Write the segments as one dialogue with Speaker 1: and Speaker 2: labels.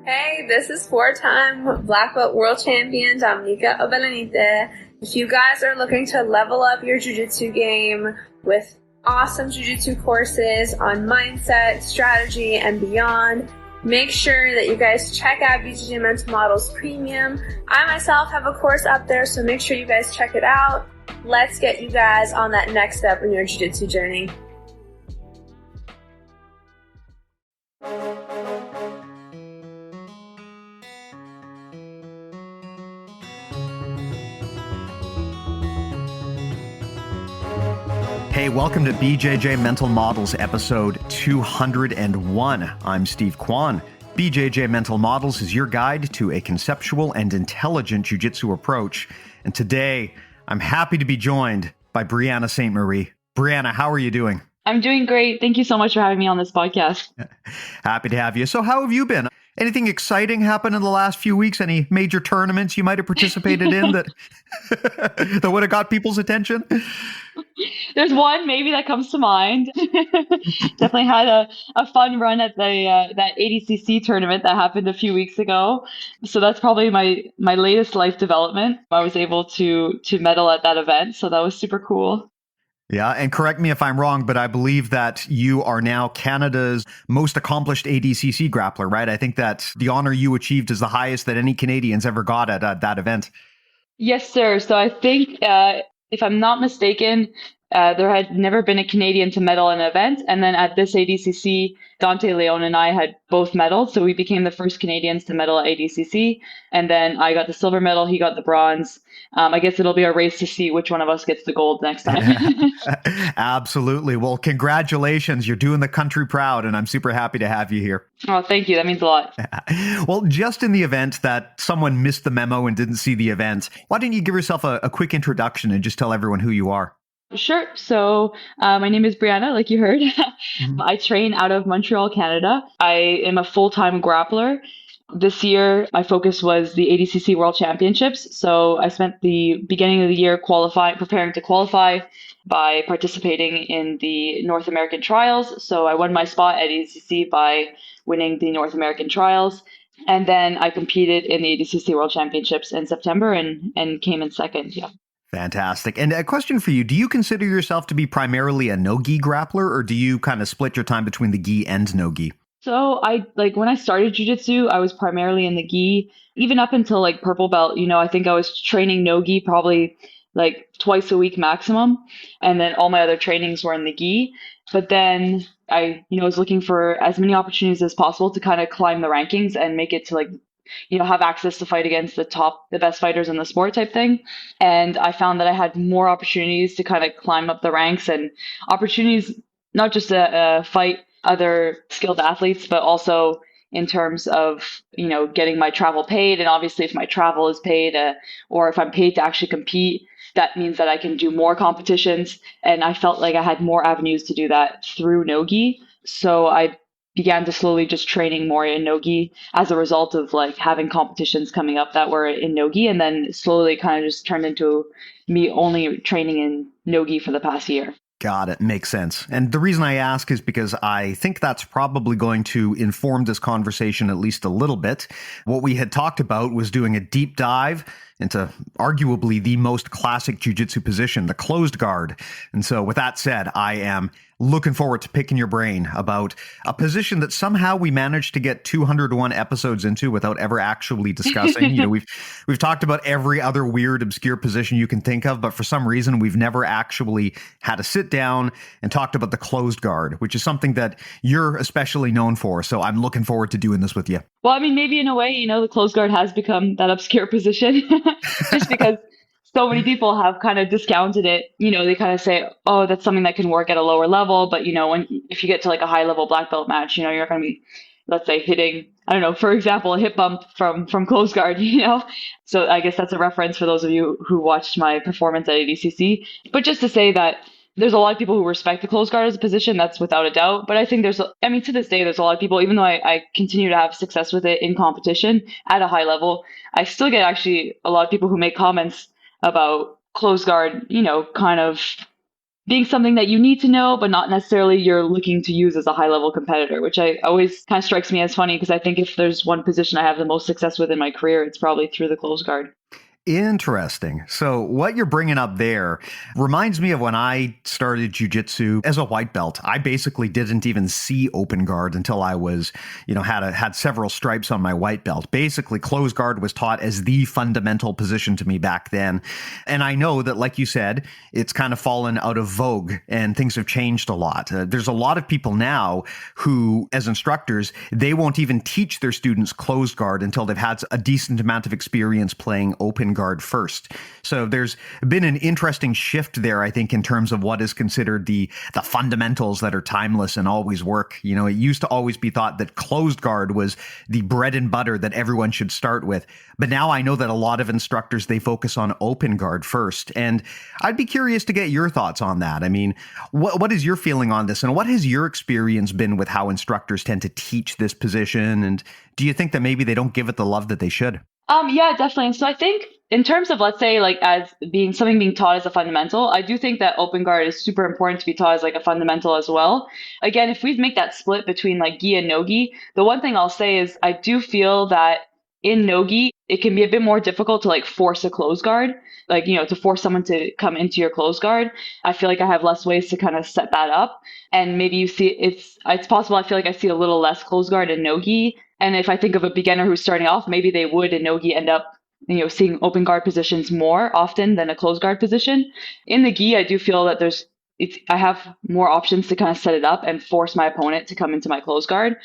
Speaker 1: Hey, this is four-time Black Belt World Champion Dominica Obelenite. If you guys are looking to level up your jiu-jitsu game with awesome jiu-jitsu courses on mindset, strategy, and beyond, make sure that you guys check out BJJ Mental Models Premium. I myself have a course up there, so make sure you guys check it out. Let's get you guys on that next step in your jiu-jitsu journey.
Speaker 2: Hey, welcome to BJJ Mental Models episode 201. I'm Steve Kwan. BJJ Mental Models is your guide to a conceptual and intelligent jiu-jitsu approach. And today, I'm happy to be joined by Brianna Ste-Marie. Brianna, how are you doing?
Speaker 3: I'm doing great. Thank you so much for having me on this podcast.
Speaker 2: Happy to have you. So how have you been? Anything exciting happened in the last few weeks? Any major tournaments you might have participated in that that would have got people's attention?
Speaker 3: There's one maybe that comes to mind. Definitely had a fun run at the that ADCC tournament that happened a few weeks ago. So that's probably my latest life development. I was able to medal at that event, so that was super cool.
Speaker 2: Yeah, and correct me if I'm wrong, but I believe that you are now Canada's most accomplished ADCC grappler, right? I think that the honor you achieved is the highest that any Canadians ever got at that event.
Speaker 3: Yes, sir. So I think, if I'm not mistaken, there had never been a Canadian to medal an event. And then at this ADCC, Dante Leon and I had both medaled. So we became the first Canadians to medal at ADCC. And then I got the silver medal, he got the bronze. I guess it'll be a race to see which one of us gets the gold next time.
Speaker 2: Absolutely. Well, congratulations. You're doing the country proud, and I'm super happy to have you here.
Speaker 3: Oh, thank you. That means a lot.
Speaker 2: Well, just in the event that someone missed the memo and didn't see the event, why don't you give yourself a quick introduction and just tell everyone who you are?
Speaker 3: Sure. So my name is Brianna, like you heard. I train out of Montreal, Canada. I am a full-time grappler. This year, my focus was the ADCC World Championships. So I spent the beginning of the year preparing to qualify by participating in the North American trials. So I won my spot at ADCC by winning the North American trials. And then I competed in the ADCC World Championships in September and came in second. Yeah.
Speaker 2: Fantastic. And a question for you. Do you consider yourself to be primarily a Nogi grappler, or do you kind of split your time between the Ghee and Nogi?
Speaker 3: So when I started jiu-jitsu, I was primarily in the Ghee. Even up until like purple belt, I think I was training Nogi probably like twice a week maximum. And then all my other trainings were in the Ghee. But then I was looking for as many opportunities as possible to kind of climb the rankings and make it to have access to fight against the best fighters in the sport type thing. And I found that I had more opportunities to kind of climb up the ranks and opportunities, not just to fight other skilled athletes, but also in terms of, getting my travel paid. And obviously if my travel is paid or if I'm paid to actually compete, that means that I can do more competitions. And I felt like I had more avenues to do that through Nogi. So I began to slowly just training more in Nogi as a result of having competitions coming up that were in Nogi, and then slowly kind of just turned into me only training in Nogi for the past year.
Speaker 2: Got it. Makes sense. And the reason I ask is because I think that's probably going to inform this conversation at least a little bit. What we had talked about was doing a deep dive into arguably the most classic jiu-jitsu position, the closed guard. And so with that said, I am looking forward to picking your brain about a position that somehow we managed to get 201 episodes into without ever actually discussing. We've talked about every other weird, obscure position you can think of, but for some reason, we've never actually had a sit down and talked about the closed guard, which is something that you're especially known for. So I'm looking forward to doing this with you.
Speaker 3: Well, I mean, maybe in a way, the closed guard has become that obscure position just because so many people have kind of discounted it. They kind of say, oh, that's something that can work at a lower level. But, if you get to a high level black belt match, you're not going to be, let's say, hitting, I don't know, for example, a hip bump from closed guard, So I guess that's a reference for those of you who watched my performance at ADCC. But just to say that there's a lot of people who respect the closed guard as a position, that's without a doubt. But I think to this day, there's a lot of people, even though I continue to have success with it in competition at a high level, I still get actually a lot of people who make comments about closed guard, kind of being something that you need to know, but not necessarily you're looking to use as a high level competitor, which I always kind of strikes me as funny because I think if there's one position I have the most success with in my career, it's probably through the close guard.
Speaker 2: Interesting. So what you're bringing up there reminds me of when I started jiu-jitsu as a white belt. I basically didn't even see open guard until I was, had several stripes on my white belt. Basically, close guard was taught as the fundamental position to me back then. And I know that, like you said, it's kind of fallen out of vogue and things have changed a lot. There's a lot of people now who, as instructors, they won't even teach their students closed guard until they've had a decent amount of experience playing open guard first. So there's been an interesting shift there, I think, in terms of what is considered the fundamentals that are timeless and always work. It used to always be thought that closed guard was the bread and butter that everyone should start with. But now I know that a lot of instructors, they focus on open guard first. And I'd be curious to get your thoughts on that. I mean, what is your feeling on this? And what has your experience been with how instructors tend to teach this position? And do you think that maybe they don't give it the love that they should?
Speaker 3: Yeah, definitely. And so I think in terms of, let's say, like as being something being taught as a fundamental, I do think that open guard is super important to be taught as like a fundamental as well. Again, if we make that split between like Ghee and Nogi, the one thing I'll say is I do feel that in Nogi, it can be a bit more difficult to like force a close guard, like, to force someone to come into your close guard. I feel like I have less ways to kind of set that up. And maybe you see it's possible. I feel like I see a little less close guard in Nogi. And if I think of a beginner who's starting off, maybe they would in Nogi end up, seeing open guard positions more often than a closed guard position. In the Ghee, I do feel that I have more options to kind of set it up and force my opponent to come into my closed guard.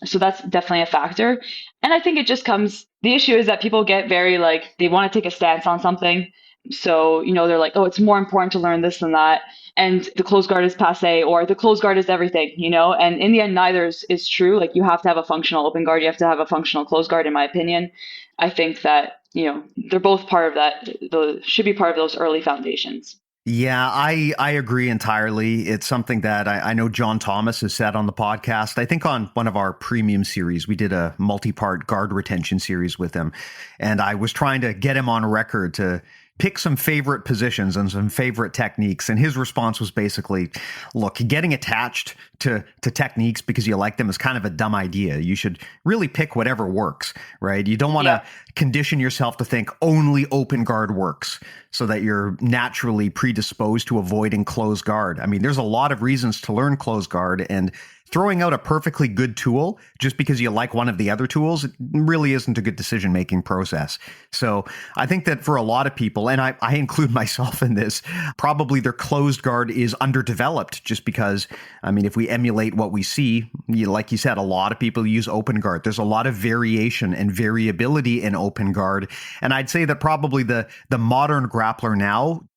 Speaker 3: So that's definitely a factor. And I think it just the issue is that people get very they want to take a stance on something. So, they're like, oh, it's more important to learn this than that. And the closed guard is passe, or the closed guard is everything, and in the end, neither is true. Like, you have to have a functional open guard. You have to have a functional closed guard, in my opinion. I think that, they're both part of that, should be part of those early foundations.
Speaker 2: Yeah, I agree entirely. It's something that I know John Thomas has said on the podcast. I think on one of our premium series, we did a multi-part guard retention series with him. And I was trying to get him on record to pick some favorite positions and some favorite techniques. And his response was basically, look, getting attached to techniques because you like them is kind of a dumb idea. You should really pick whatever works, right? You don't want to condition yourself to think only open guard works so that you're naturally predisposed to avoiding closed guard. I mean, there's a lot of reasons to learn closed guard, and throwing out a perfectly good tool just because you like one of the other tools really isn't a good decision-making process. So I think that for a lot of people, and I include myself in this, probably their closed guard is underdeveloped just because, I mean, if we emulate what we see, like you said, a lot of people use open guard. There's a lot of variation and variability in open guard. And I'd say that probably the modern grappler now,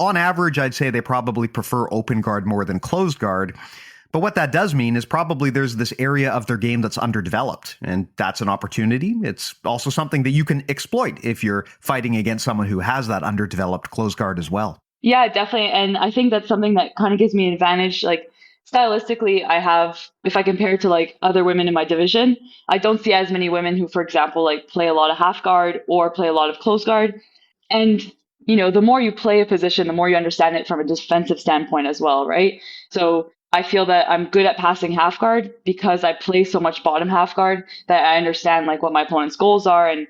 Speaker 2: on average, I'd say they probably prefer open guard more than closed guard. But what that does mean is probably there's this area of their game that's underdeveloped, and that's an opportunity. It's also something that you can exploit if you're fighting against someone who has that underdeveloped closed guard as well.
Speaker 3: Yeah, definitely. And I think that's something that kind of gives me an advantage. Like, stylistically, if I compare it to other women in my division, I don't see as many women who, for example, play a lot of half guard or play a lot of close guard. And the more you play a position, the more you understand it from a defensive standpoint as well, right? So I feel that I'm good at passing half guard because I play so much bottom half guard that I understand what my opponent's goals are and,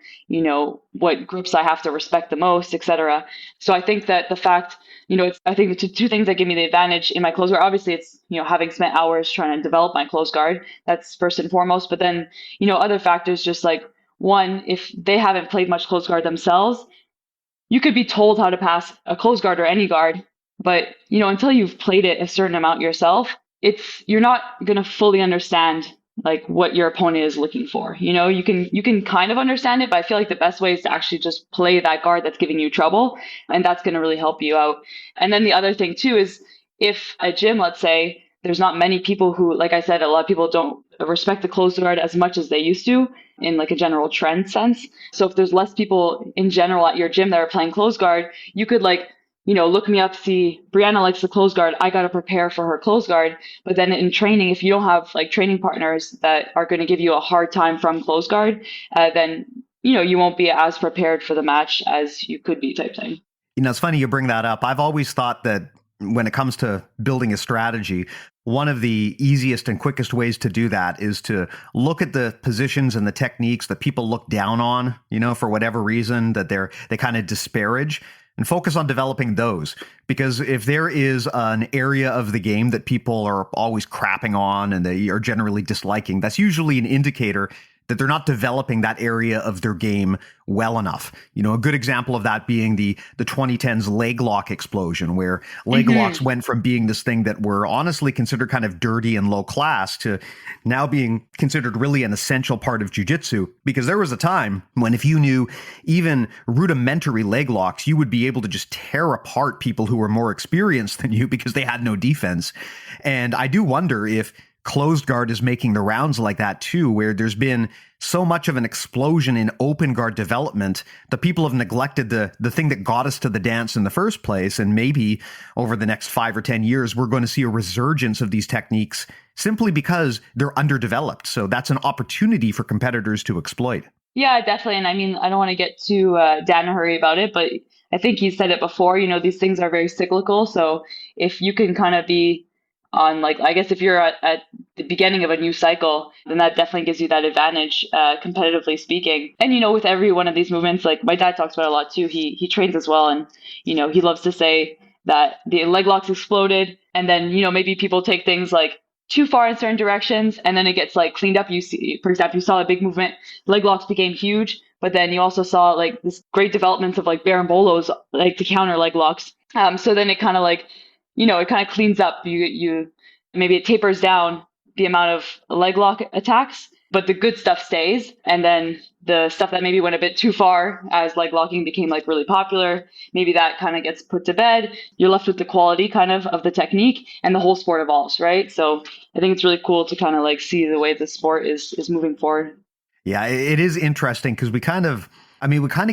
Speaker 3: what groups I have to respect the most, etc. So I think that the fact, I think the two things that give me the advantage in my close guard, obviously it's, having spent hours trying to develop my close guard, that's first and foremost. But then, other factors, just one, if they haven't played much close guard themselves, you could be told how to pass a close guard or any guard. But, until you've played it a certain amount yourself, you're not going to fully understand what your opponent is looking for. You can kind of understand it, but I feel like the best way is to actually just play that guard that's giving you trouble. And that's going to really help you out. And then the other thing too is if a gym, let's say, there's not many people who, like I said, a lot of people don't respect the closed guard as much as they used to in a general trend sense. So if there's less people in general at your gym that are playing closed guard, you could look me up, see Brianna likes the closed guard. I got to prepare for her closed guard. But then in training, if you don't have training partners that are going to give you a hard time from closed guard, then, you won't be as prepared for the match as you could be type thing.
Speaker 2: It's funny you bring that up. I've always thought that when it comes to building a strategy, one of the easiest and quickest ways to do that is to look at the positions and the techniques that people look down on, for whatever reason, that they kind of disparage, and focus on developing those. Because if there is an area of the game that people are always crapping on and they are generally disliking, that's usually an indicator that they're not developing that area of their game well enough. A good example of that being the 2010s leg lock explosion, where leg locks went from being this thing that were honestly considered kind of dirty and low class to now being considered really an essential part of jiu-jitsu. Because there was a time when if you knew even rudimentary leg locks, you would be able to just tear apart people who were more experienced than you because they had no defense. And I do wonder if closed guard is making the rounds like that too, where there's been so much of an explosion in open guard development that people have neglected the thing that got us to the dance in the first place. And maybe over the next 5 or 10 years, we're going to see a resurgence of these techniques simply because they're underdeveloped. So that's an opportunity for competitors to exploit.
Speaker 3: Yeah, definitely. And I mean, I don't want to get too down in a hurry about it, but I think you said it before, these things are very cyclical. So if you can kind of be on, like, I guess if you're at the beginning of a new cycle, then that definitely gives you that advantage, competitively speaking. And, with every one of these movements, like my dad talks about it a lot too, he trains as well. And, he loves to say that the leg locks exploded. And then, maybe people take things like too far in certain directions and then it gets like cleaned up. You see, for example, you saw a big movement, leg locks became huge, but then you also saw like this great developments of like barambolos, like to counter leg locks. So then it kind of like, it kind of cleans up. You maybe it tapers down the amount of leg lock attacks, but the good stuff stays. And then the stuff that maybe went a bit too far as leg locking became like really popular, maybe that kind of gets put to bed. You're left with the quality kind of the technique and the whole sport evolves, right? So I think it's really cool to kind of like see the way the sport is moving forward.
Speaker 2: Yeah, it is interesting because we kind of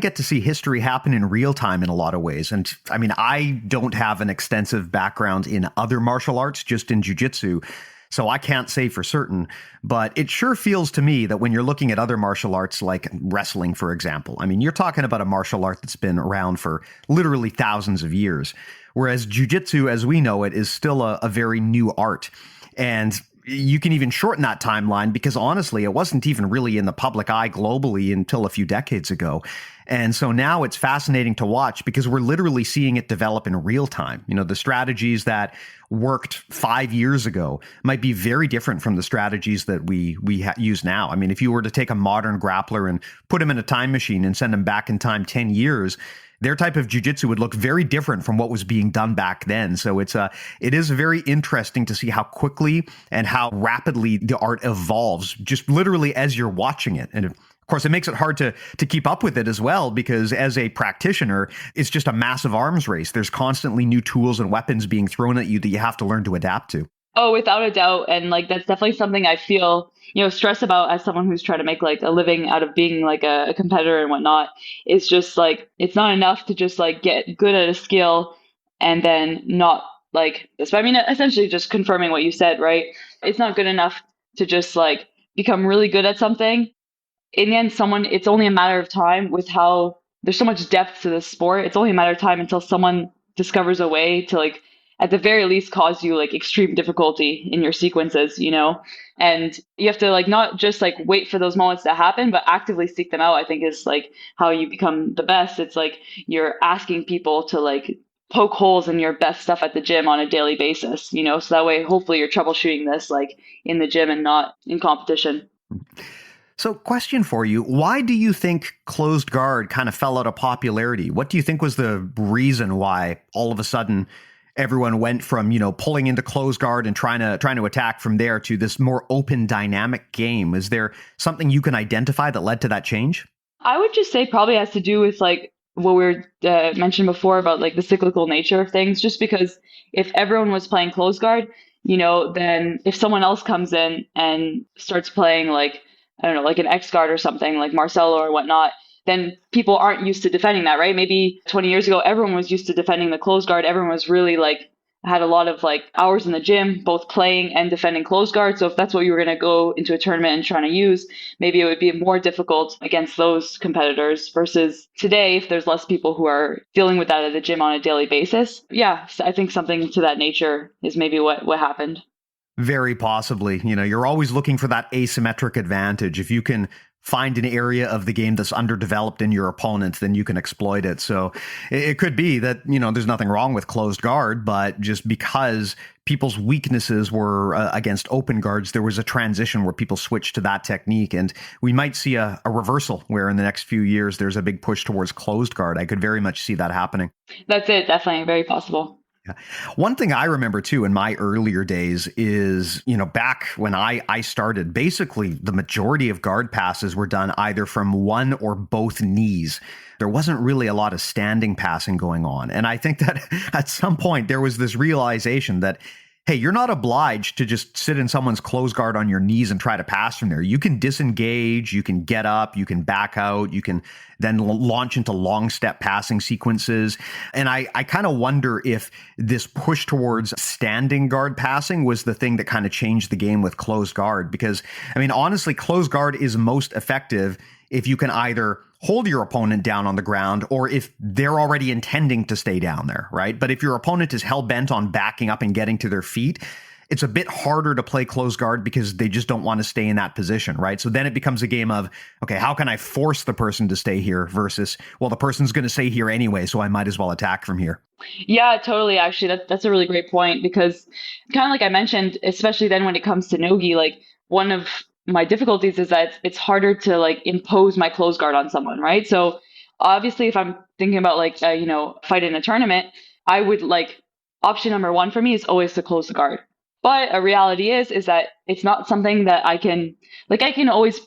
Speaker 2: get to see history happen in real time in a lot of ways. And I mean, I don't have an extensive background in other martial arts, just in jiu-jitsu. So I can't say for certain, but it sure feels to me that when you're looking at other martial arts like wrestling, for example, I mean, you're talking about a martial art that's been around for literally thousands of years, whereas jiu-jitsu, as we know it, is still a very new art. And you can even shorten that timeline because honestly, it wasn't even really in the public eye globally until a few decades ago. And so now it's fascinating to watch because we're literally seeing it develop in real time. The strategies that worked 5 years ago might be very different from the strategies that we use now. I mean, if you were to take a modern grappler and put him in a time machine and send him back in time 10 years, their type of jiu-jitsu would look very different from what was being done back then. So it is very interesting to see how quickly and how rapidly the art evolves, just literally as you're watching it. And of course, it makes it hard to keep up with it as well, because as a practitioner, it's just a massive arms race. There's constantly new tools and weapons being thrown at you that you have to learn to adapt to.
Speaker 3: Oh, without a doubt. And like, that's definitely something I feel, stress about as someone who's trying to make like a living out of being like a competitor and whatnot. It's just like, it's not enough to just like get good at a skill and then not like this. But I mean, essentially just confirming what you said, right? It's not good enough to just like become really good at something. In the end, it's only a matter of time with how there's so much depth to this sport. It's only a matter of time until someone discovers a way to like, at the very least, cause you like extreme difficulty in your sequences, and you have to like not just like wait for those moments to happen, but actively seek them out. I think is like how you become the best. It's like you're asking people to like poke holes in your best stuff at the gym on a daily basis, so that way, hopefully you're troubleshooting this like in the gym and not in competition.
Speaker 2: So question for you, why do you think closed guard kind of fell out of popularity? What do you think was the reason why all of a sudden everyone went from, pulling into closed guard and trying to attack from there to this more open dynamic game? Is there something you can identify that led to that change?
Speaker 3: I would just say probably has to do with like what we were mentioned before about like the cyclical nature of things, just because if everyone was playing closed guard, then if someone else comes in and starts playing like, I don't know, like an X guard or something like Marcelo or whatnot, then people aren't used to defending that, right? Maybe 20 years ago, everyone was used to defending the closed guard. Everyone was really like had a lot of like hours in the gym, both playing and defending closed guard. So if that's what you were going to go into a tournament and trying to use, maybe it would be more difficult against those competitors versus today, if there's less people who are dealing with that at the gym on a daily basis. Yeah, so I think something to that nature is maybe what happened.
Speaker 2: Very possibly. You're always looking for that asymmetric advantage. If you can find an area of the game that's underdeveloped in your opponent, then you can exploit it. So it could be that, there's nothing wrong with closed guard, but just because people's weaknesses were against open guards, there was a transition where people switched to that technique. And we might see a reversal where in the next few years, there's a big push towards closed guard. I could very much see that happening.
Speaker 3: That's it. Definitely very possible.
Speaker 2: Yeah. One thing I remember too in my earlier days is, back when I started, basically the majority of guard passes were done either from one or both knees. There wasn't really a lot of standing passing going on. And I think that at some point there was this realization that, hey, you're not obliged to just sit in someone's closed guard on your knees and try to pass from there. You can disengage, you can get up, you can back out, you can then launch into long step passing sequences. And I kind of wonder if this push towards standing guard passing was the thing that kind of changed the game with closed guard. Because, honestly, closed guard is most effective if you can either hold your opponent down on the ground or if they're already intending to stay down there, right? But if your opponent is hell-bent on backing up and getting to their feet, it's a bit harder to play closed guard because they just don't want to stay in that position, right? So then it becomes a game of, okay, how can I force the person to stay here versus, well, the person's going to stay here anyway, so I might as well attack from here.
Speaker 3: Yeah, totally. Actually, that's a really great point because kind of like I mentioned, especially then when it comes to Nogi, like one of my difficulties is that it's harder to like impose my closed guard on someone, right? So obviously if I'm thinking about like, fight in a tournament, I would like option number one for me is always to close the guard. But a reality is that it's not something that I can always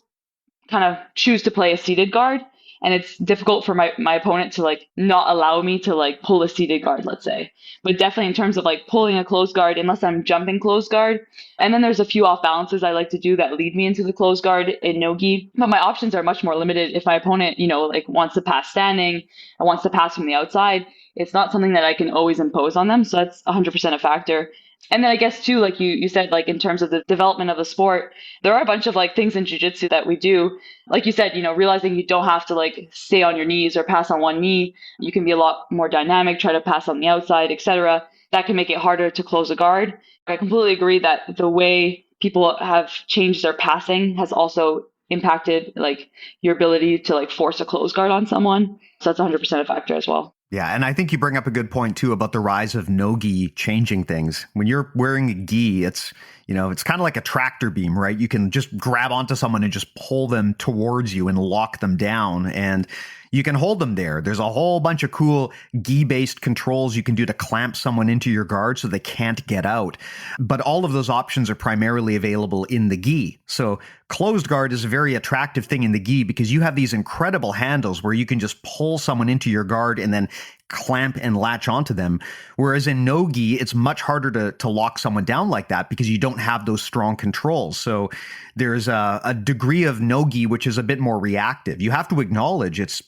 Speaker 3: kind of choose to play a seated guard. And it's difficult for my opponent to like not allow me to like pull a seated guard, let's say. But definitely in terms of like pulling a closed guard, unless I'm jumping closed guard. And then there's a few off balances I like to do that lead me into the closed guard in Nogi. But my options are much more limited if my opponent, like wants to pass standing and wants to pass from the outside. It's not something that I can always impose on them. So that's 100% a factor. And then I guess too, like you said, like in terms of the development of the sport, there are a bunch of like things in jiu-jitsu that we do. Like you said, realizing you don't have to like stay on your knees or pass on one knee. You can be a lot more dynamic, try to pass on the outside, etc. That can make it harder to close a guard. I completely agree that the way people have changed their passing has also impacted like your ability to like force a closed guard on someone. So that's 100% a factor as well.
Speaker 2: Yeah, and I think you bring up a good point too about the rise of Nogi changing things. When you're wearing a gi, it's kind of like a tractor beam, right? You can just grab onto someone and just pull them towards you and lock them down, and you can hold them there. There's a whole bunch of cool gi-based controls you can do to clamp someone into your guard so they can't get out. But all of those options are primarily available in the gi. So closed guard is a very attractive thing in the gi because you have these incredible handles where you can just pull someone into your guard and then clamp and latch onto them. Whereas in Nogi, it's much harder to lock someone down like that because you don't have those strong controls. So there's a degree of Nogi which is a bit more reactive. You have to acknowledge it's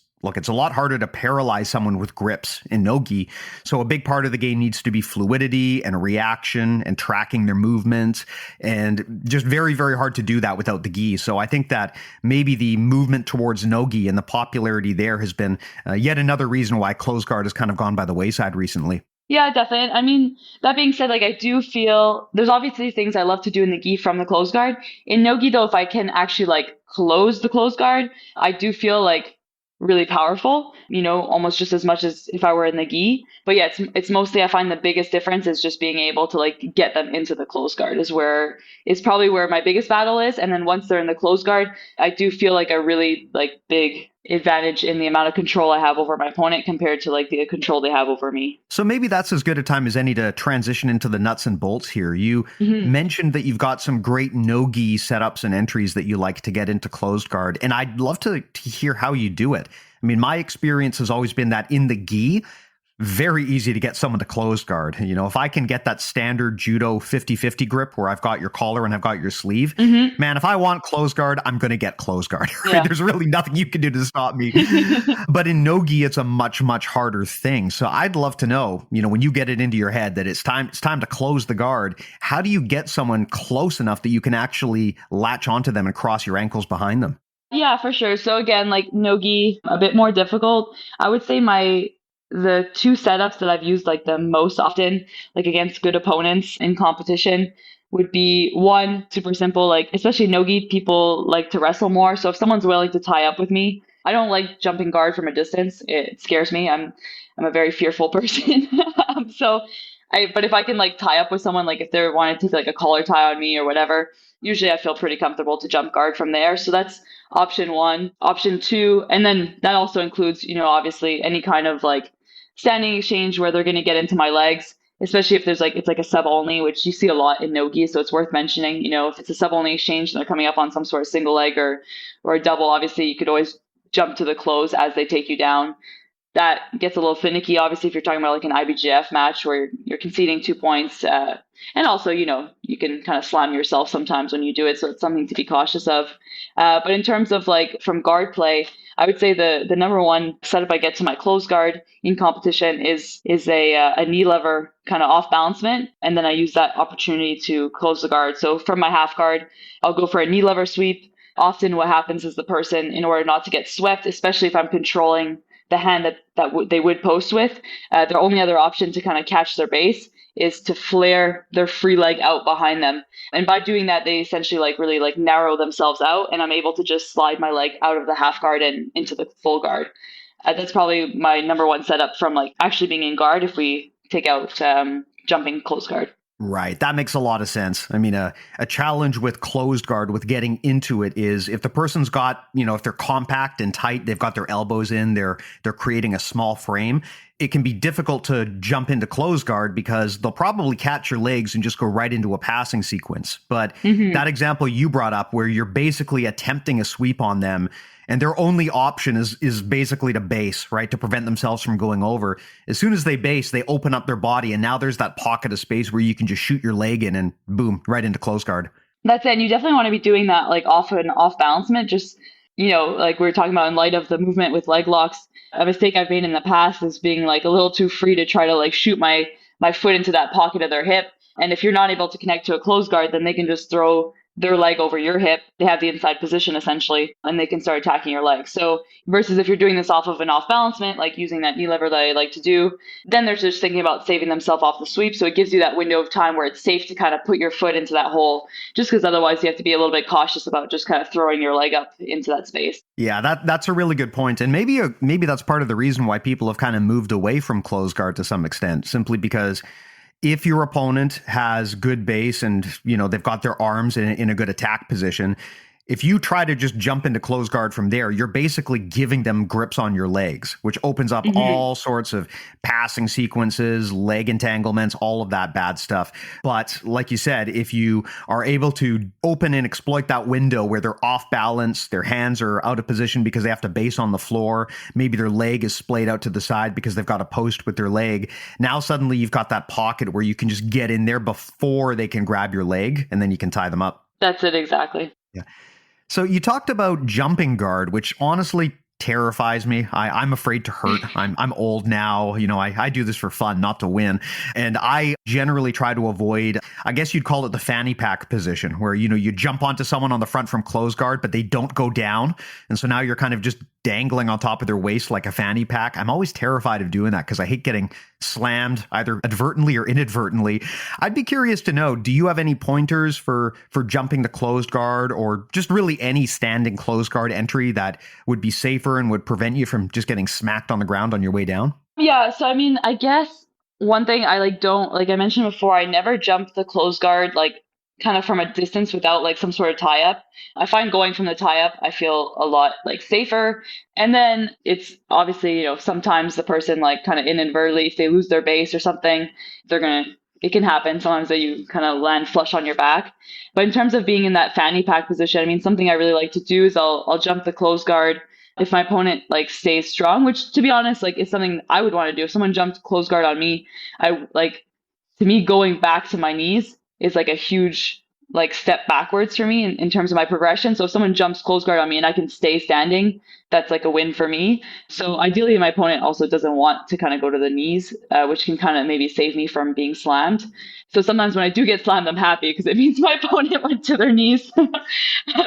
Speaker 2: a lot harder to paralyze someone with grips in Nogi. So a big part of the game needs to be fluidity and reaction and tracking their movements, and just very, very hard to do that without the gi. So I think that maybe the movement towards Nogi and the popularity there has been yet another reason why closed guard has kind of gone by the wayside recently.
Speaker 3: Yeah, definitely. That being said, like I do feel there's obviously things I love to do in the gi from the closed guard. In Nogi though, if I can actually like close the closed guard, I do feel like really powerful, almost just as much as if I were in the gi. But yeah, it's mostly, I find the biggest difference is just being able to like get them into the closed guard is probably where my biggest battle is. And then once they're in the closed guard, I do feel like a really like big advantage in the amount of control I have over my opponent compared to like the control they have over me.
Speaker 2: So maybe that's as good a time as any to transition into the nuts and bolts here. You mentioned that you've got some great no-gi setups and entries that you like to get into closed guard, and I'd love to hear how you do it. I mean, my experience has always been that in the gi, very easy to get someone to closed guard. If I can get that standard judo 50-50 grip where I've got your collar and I've got your sleeve, man, if I want closed guard, I'm going to get closed guard. Right?
Speaker 3: Yeah.
Speaker 2: There's really nothing you can do to stop me. But in Nogi, it's a much, much harder thing. So I'd love to know, when you get it into your head that it's time to close the guard, how do you get someone close enough that you can actually latch onto them and cross your ankles behind them?
Speaker 3: Yeah, for sure. So again, like Nogi, a bit more difficult. I would say the two setups that I've used like the most often, like against good opponents in competition, would be one, super simple, like especially Nogi, people like to wrestle more. So if someone's willing to tie up with me, I don't like jumping guard from a distance. It scares me. I'm a very fearful person. But if I can like tie up with someone, like if they're wanting to take like a collar tie on me or whatever, usually I feel pretty comfortable to jump guard from there. So that's option one. Option two, and then that also includes, obviously any kind of like standing exchange where they're going to get into my legs, especially if it's like a sub only, which you see a lot in Nogi. So it's worth mentioning, if it's a sub only exchange and they're coming up on some sort of single leg or a double, obviously you could always jump to the close as they take you down. That gets a little finicky, obviously, if you're talking about like an IBJF match where you're conceding 2 points. And also, you can kind of slam yourself sometimes when you do it. So it's something to be cautious of. But in terms of like from guard play, I would say the number one setup I get to my closed guard in competition is a knee lever kind of off balancement. And then I use that opportunity to close the guard. So from my half guard, I'll go for a knee lever sweep. Often what happens is the person, in order not to get swept, especially if I'm controlling the hand that they would post with, their only other option to kind of catch their base is to flare their free leg out behind them. And by doing that, they essentially like really like narrow themselves out, and I'm able to just slide my leg out of the half guard and into the full guard. That's probably my number one setup from like actually being in guard if we take out jumping close guard.
Speaker 2: Right. That makes a lot of sense. I mean, a challenge with closed guard, with getting into it, is if the person's got, if they're compact and tight, they've got their elbows in, they're creating a small frame, it can be difficult to jump into closed guard because they'll probably catch your legs and just go right into a passing sequence. But that example you brought up where you're basically attempting a sweep on them, and their only option is basically to base, right? To prevent themselves from going over. As soon as they base, they open up their body, and now there's that pocket of space where you can just shoot your leg in and boom, right into close guard.
Speaker 3: That's it. And you definitely want to be doing that like off balancement. Just, like we were talking about in light of the movement with leg locks, a mistake I've made in the past is being like a little too free to try to like shoot my foot into that pocket of their hip. And if you're not able to connect to a closed guard, then they can just throw their leg over your hip. They have the inside position essentially, and they can start attacking your leg. So versus if you're doing this off of an off balancement, like using that knee lever that I like to do, then they're just thinking about saving themselves off the sweep. So it gives you that window of time where it's safe to kind of put your foot into that hole, just because otherwise you have to be a little bit cautious about just kind of throwing your leg up into that space.
Speaker 2: Yeah, that's a really good point. And maybe that's part of the reason why people have kind of moved away from closed guard to some extent, simply because if your opponent has good base and, they've got their arms in a good attack position, if you try to just jump into closed guard from there, you're basically giving them grips on your legs, which opens up all sorts of passing sequences, leg entanglements, all of that bad stuff. But like you said, if you are able to open and exploit that window where they're off balance, their hands are out of position because they have to base on the floor, maybe their leg is splayed out to the side because they've got a post with their leg. Now suddenly you've got that pocket where you can just get in there before they can grab your leg, and then you can tie them up.
Speaker 3: That's it, exactly.
Speaker 2: Yeah. So you talked about jumping guard, which honestly terrifies me. I'm afraid to hurt. I'm old now. I do this for fun, not to win. And I generally try to avoid, I guess you'd call it the fanny pack position, where, you jump onto someone on the front from closed guard, but they don't go down. And so now you're kind of just dangling on top of their waist like a fanny pack. I'm always terrified of doing that because I hate getting slammed either advertently or inadvertently. I'd be curious to know, do you have any pointers for jumping the closed guard, or just really any standing closed guard entry that would be safer and would prevent you from just getting smacked on the ground on your way down?
Speaker 3: Yeah, so I mean, I guess one thing I don't, like I mentioned before, I never jump the closed guard kind of from a distance without like some sort of tie up. I find going from the tie up, I feel a lot like safer. And then it's obviously, sometimes the person like kind of inadvertently, if they lose their base or something, it can happen sometimes that you kind of land flush on your back. But in terms of being in that fanny pack position, I mean, something I really like to do is I'll jump the closed guard if my opponent like stays strong, which to be honest, like is something I would want to do. If someone jumped close guard on me, I like, to me, going back to my knees is like a huge like step backwards for me in terms of my progression. So if someone jumps close guard on me and I can stay standing, that's like a win for me. So ideally, my opponent also doesn't want to kind of go to the knees, which can kind of maybe save me from being slammed. So sometimes when I do get slammed, I'm happy because it means my opponent went to their knees.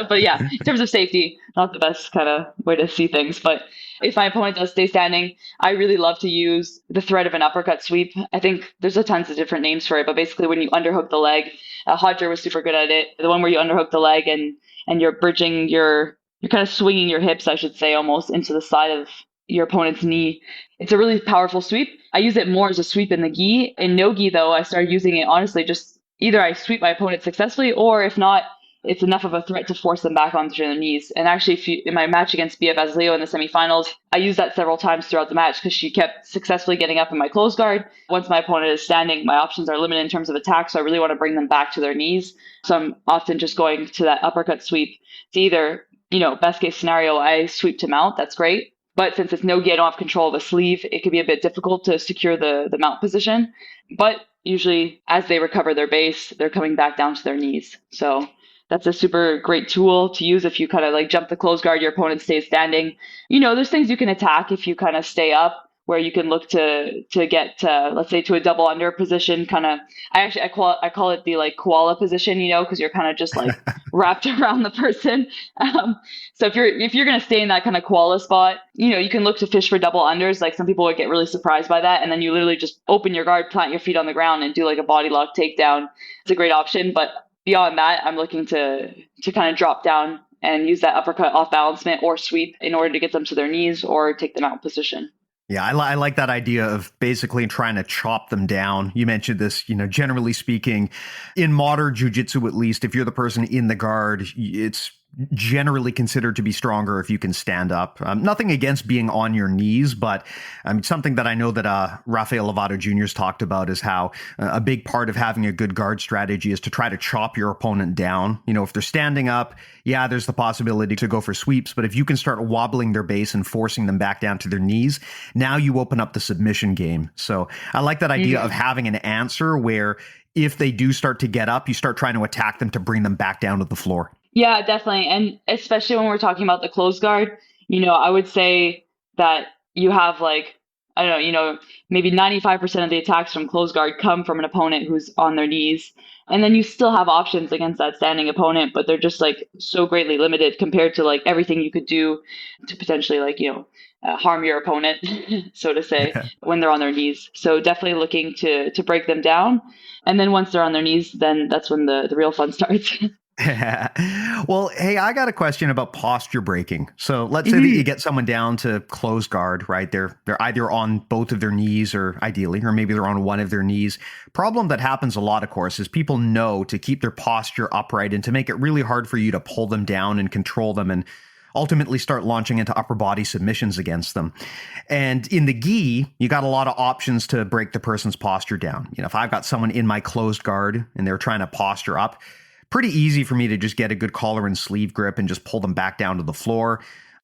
Speaker 3: But yeah, in terms of safety, not the best kind of way to see things. But if my opponent does stay standing, I really love to use the threat of an uppercut sweep. I think there's a tons of different names for it, but basically when you underhook the leg, Hodger was super good at it. The one where you underhook the leg and you're bridging you're kind of swinging your hips, I should say, almost into the side of your opponent's knee. It's a really powerful sweep. I use it more as a sweep in the gi. In no-gi, though, I started using it honestly just either I sweep my opponent successfully, or if not, it's enough of a threat to force them back onto their knees. And actually, in my match against BF Azleo in the semifinals, I used that several times throughout the match because she kept successfully getting up in my close guard. Once my opponent is standing, my options are limited in terms of attack, so I really want to bring them back to their knees. So I'm often just going to that uppercut sweep. It's either, best case scenario, I sweep to mount. That's great. But since it's no-gi, I don't have control of the sleeve. It could be a bit difficult to secure the mount position. But usually, as they recover their base, they're coming back down to their knees. So that's a super great tool to use if you kind of like jump the close guard, your opponent stays standing. There's things you can attack if you kind of stay up, where you can look to get let's say to a double under position. Kind of, I call it the like koala position, because you're kind of just like wrapped around the person. So if you're gonna stay in that kind of koala spot, you can look to fish for double unders. Like some people would get really surprised by that, and then you literally just open your guard, plant your feet on the ground, and do like a body lock takedown. It's a great option, but beyond that, I'm looking to kind of drop down and use that uppercut off balancement or sweep in order to get them to their knees or take them out position.
Speaker 2: Yeah, I like that idea of basically trying to chop them down. You mentioned this, generally speaking, in modern jiu-jitsu, at least, if you're the person in the guard, it's generally considered to be stronger if you can stand up. Nothing against being on your knees, but something that I know that Rafael Lovato Jr. has talked about is how a big part of having a good guard strategy is to try to chop your opponent down. If they're standing up, yeah, there's the possibility to go for sweeps, but if you can start wobbling their base and forcing them back down to their knees, now you open up the submission game. So I like that idea of having an answer where if they do start to get up, you start trying to attack them to bring them back down to the floor.
Speaker 3: Yeah, definitely. And especially when we're talking about the close guard, I would say that you have like, I don't know, maybe 95% of the attacks from close guard come from an opponent who's on their knees. And then you still have options against that standing opponent, but they're just like so greatly limited compared to like everything you could do to potentially like, harm your opponent, so to say, when they're on their knees. So definitely looking to break them down. And then once they're on their knees, then that's when the real fun starts.
Speaker 2: Well, hey, I got a question about posture breaking. So let's say that you get someone down to close guard, right? They're either on both of their knees or ideally, or maybe they're on one of their knees. Problem that happens a lot, of course, is people know to keep their posture upright and to make it really hard for you to pull them down and control them and ultimately start launching into upper body submissions against them. And in the gi, you got a lot of options to break the person's posture down. If I've got someone in my closed guard and they're trying to posture up, pretty easy for me to just get a good collar and sleeve grip and just pull them back down to the floor.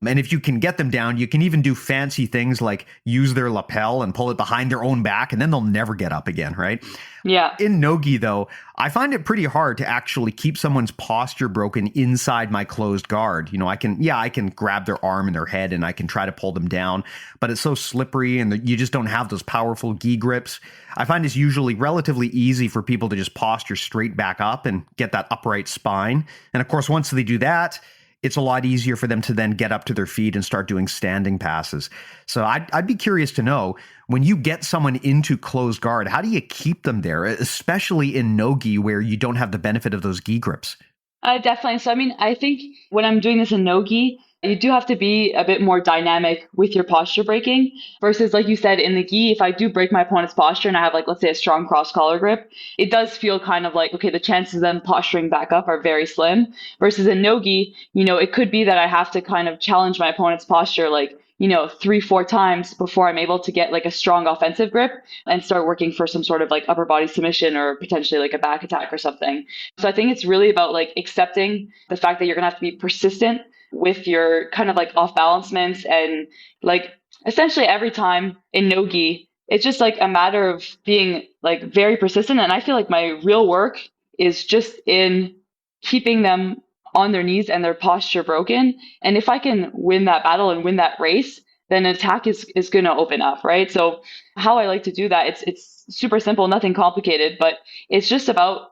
Speaker 2: And if you can get them down, you can even do fancy things like use their lapel and pull it behind their own back, and then they'll never get up again, right?
Speaker 3: Yeah.
Speaker 2: In no-gi, though, I find it pretty hard to actually keep someone's posture broken inside my closed guard. I can grab their arm and their head and I can try to pull them down, but it's so slippery and you just don't have those powerful gi grips. I find it's usually relatively easy for people to just posture straight back up and get that upright spine. And of course, once they do that, it's a lot easier for them to then get up to their feet and start doing standing passes. So I'd be curious to know, when you get someone into closed guard, how do you keep them there, especially in no-gi where you don't have the benefit of those gi grips?
Speaker 3: Definitely. So, I think when I'm doing this in no-gi, you do have to be a bit more dynamic with your posture breaking versus, like you said, in the gi, if I do break my opponent's posture and I have, like, let's say a strong cross collar grip, it does feel kind of like, okay, the chances of them posturing back up are very slim. Versus in no-gi, it could be that I have to kind of challenge my opponent's posture, like, 3-4 times before I'm able to get like a strong offensive grip and start working for some sort of like upper body submission or potentially like a back attack or something. So I think it's really about like accepting the fact that you're gonna have to be persistent with your kind of like off balancements. And like essentially every time in Nogi, it's just like a matter of being like very persistent. And I feel like my real work is just in keeping them on their knees and their posture broken. And if I can win that battle and win that race, then attack is going to open up, right? So how I like to do that, it's super simple, nothing complicated, but it's just about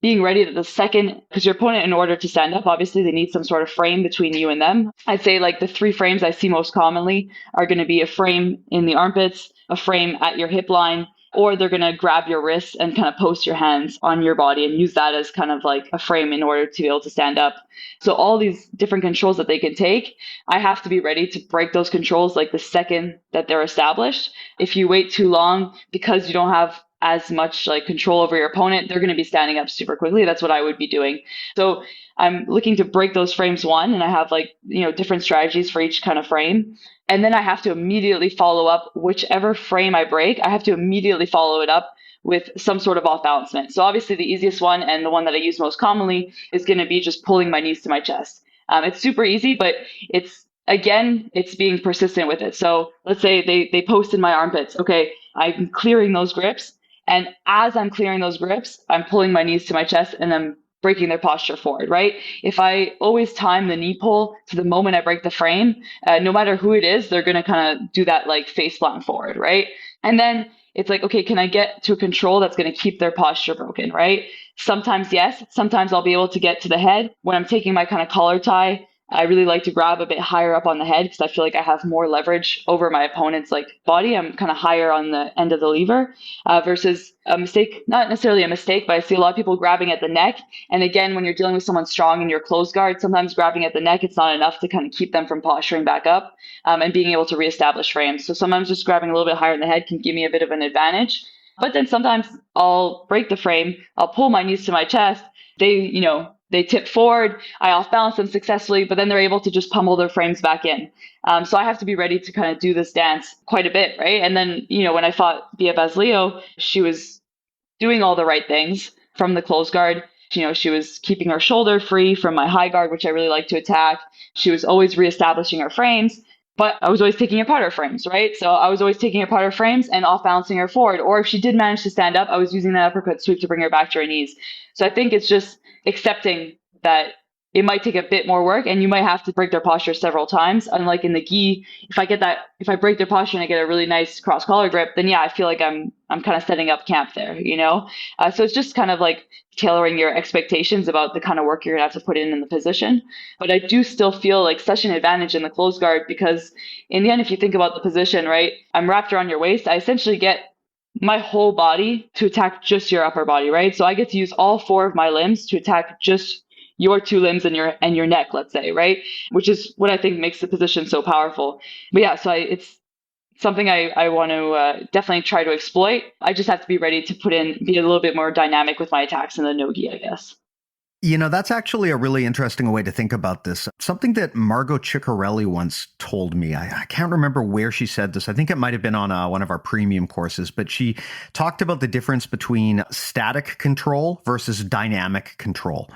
Speaker 3: being ready that the second, because your opponent, in order to stand up, obviously they need some sort of frame between you and them. I'd say like the 3 frames I see most commonly are going to be a frame in the armpits, a frame at your hip line, or they're going to grab your wrists and kind of post your hands on your body and use that as kind of like a frame in order to be able to stand up. So all these different controls that they can take, I have to be ready to break those controls like the second that they're established. If you wait too long because you don't have as much like control over your opponent, they're going to be standing up super quickly. That's what I would be doing. So I'm looking to break those frames one, and I have like, different strategies for each kind of frame. And then I have to immediately follow up whichever frame I break. I have to immediately follow it up with some sort of off balancement. So obviously the easiest one and the one that I use most commonly is going to be just pulling my knees to my chest. It's super easy, but it's being persistent with it. So let's say they post in my armpits. Okay, I'm clearing those grips. And as I'm clearing those grips, I'm pulling my knees to my chest and I'm breaking their posture forward, right? If I always time the knee pull to the moment I break the frame, no matter who it is, they're going to kind of do that like face plant forward, right? And then it's like, okay, can I get to a control that's going to keep their posture broken, right? Sometimes yes, sometimes I'll be able to get to the head. When I'm taking my kind of collar tie, I really like to grab a bit higher up on the head because I feel like I have more leverage over my opponent's like body. I'm kind of higher on the end of the lever versus a mistake, not necessarily a mistake, but I see a lot of people grabbing at the neck. And again, when you're dealing with someone strong in your closed guard, sometimes grabbing at the neck, it's not enough to kind of keep them from posturing back up and being able to reestablish frames. So sometimes just grabbing a little bit higher in the head can give me a bit of an advantage. But then sometimes I'll break the frame, I'll pull my knees to my chest. They tip forward, I off balance them successfully, but then they're able to just pummel their frames back in. So I have to be ready to kind of do this dance quite a bit, right? And then, when I fought Bia Basilio, she was doing all the right things from the close guard. She was keeping her shoulder free from my high guard, which I really like to attack. She was always reestablishing her frames, but I was always taking apart her frames, right? So I was always taking apart her frames and off balancing her forward. Or if she did manage to stand up, I was using that uppercut sweep to bring her back to her knees. So I think it's just accepting that it might take a bit more work and you might have to break their posture several times. Unlike in the Ghee, if I break their posture and I get a really nice cross collar grip, then yeah, I feel like I'm kind of setting up camp there, So it's just kind of like tailoring your expectations about the kind of work you're gonna have to put in the position. But I do still feel like such an advantage in the closed guard because in the end, if you think about the position, right, I'm wrapped around your waist. I essentially get my whole body to attack just your upper body, right? So I get to use all 4 of my limbs to attack just your 2 limbs and your neck, let's say, right? Which is what I think makes the position so powerful. But yeah, so it's something I want to definitely try to exploit. I just have to be ready to be a little bit more dynamic with my attacks in the Nogi, I guess.
Speaker 2: That's actually a really interesting way to think about this. Something that Margot Ciccarelli once told me, I can't remember where she said this. I think it might have been on one of our premium courses, but she talked about the difference between static control versus dynamic control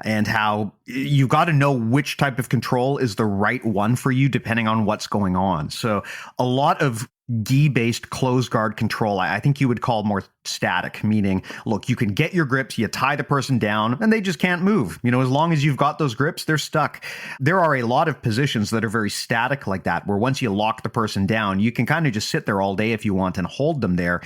Speaker 2: and how you got to know which type of control is the right one for you depending on what's going on. So a lot of Ghee-based closed guard control, I think you would call more static, meaning, look, you can get your grips, you tie the person down, and they just can't move. As long as you've got those grips, they're stuck. There are a lot of positions that are very static like that, where once you lock the person down, you can kind of just sit there all day if you want and hold them there.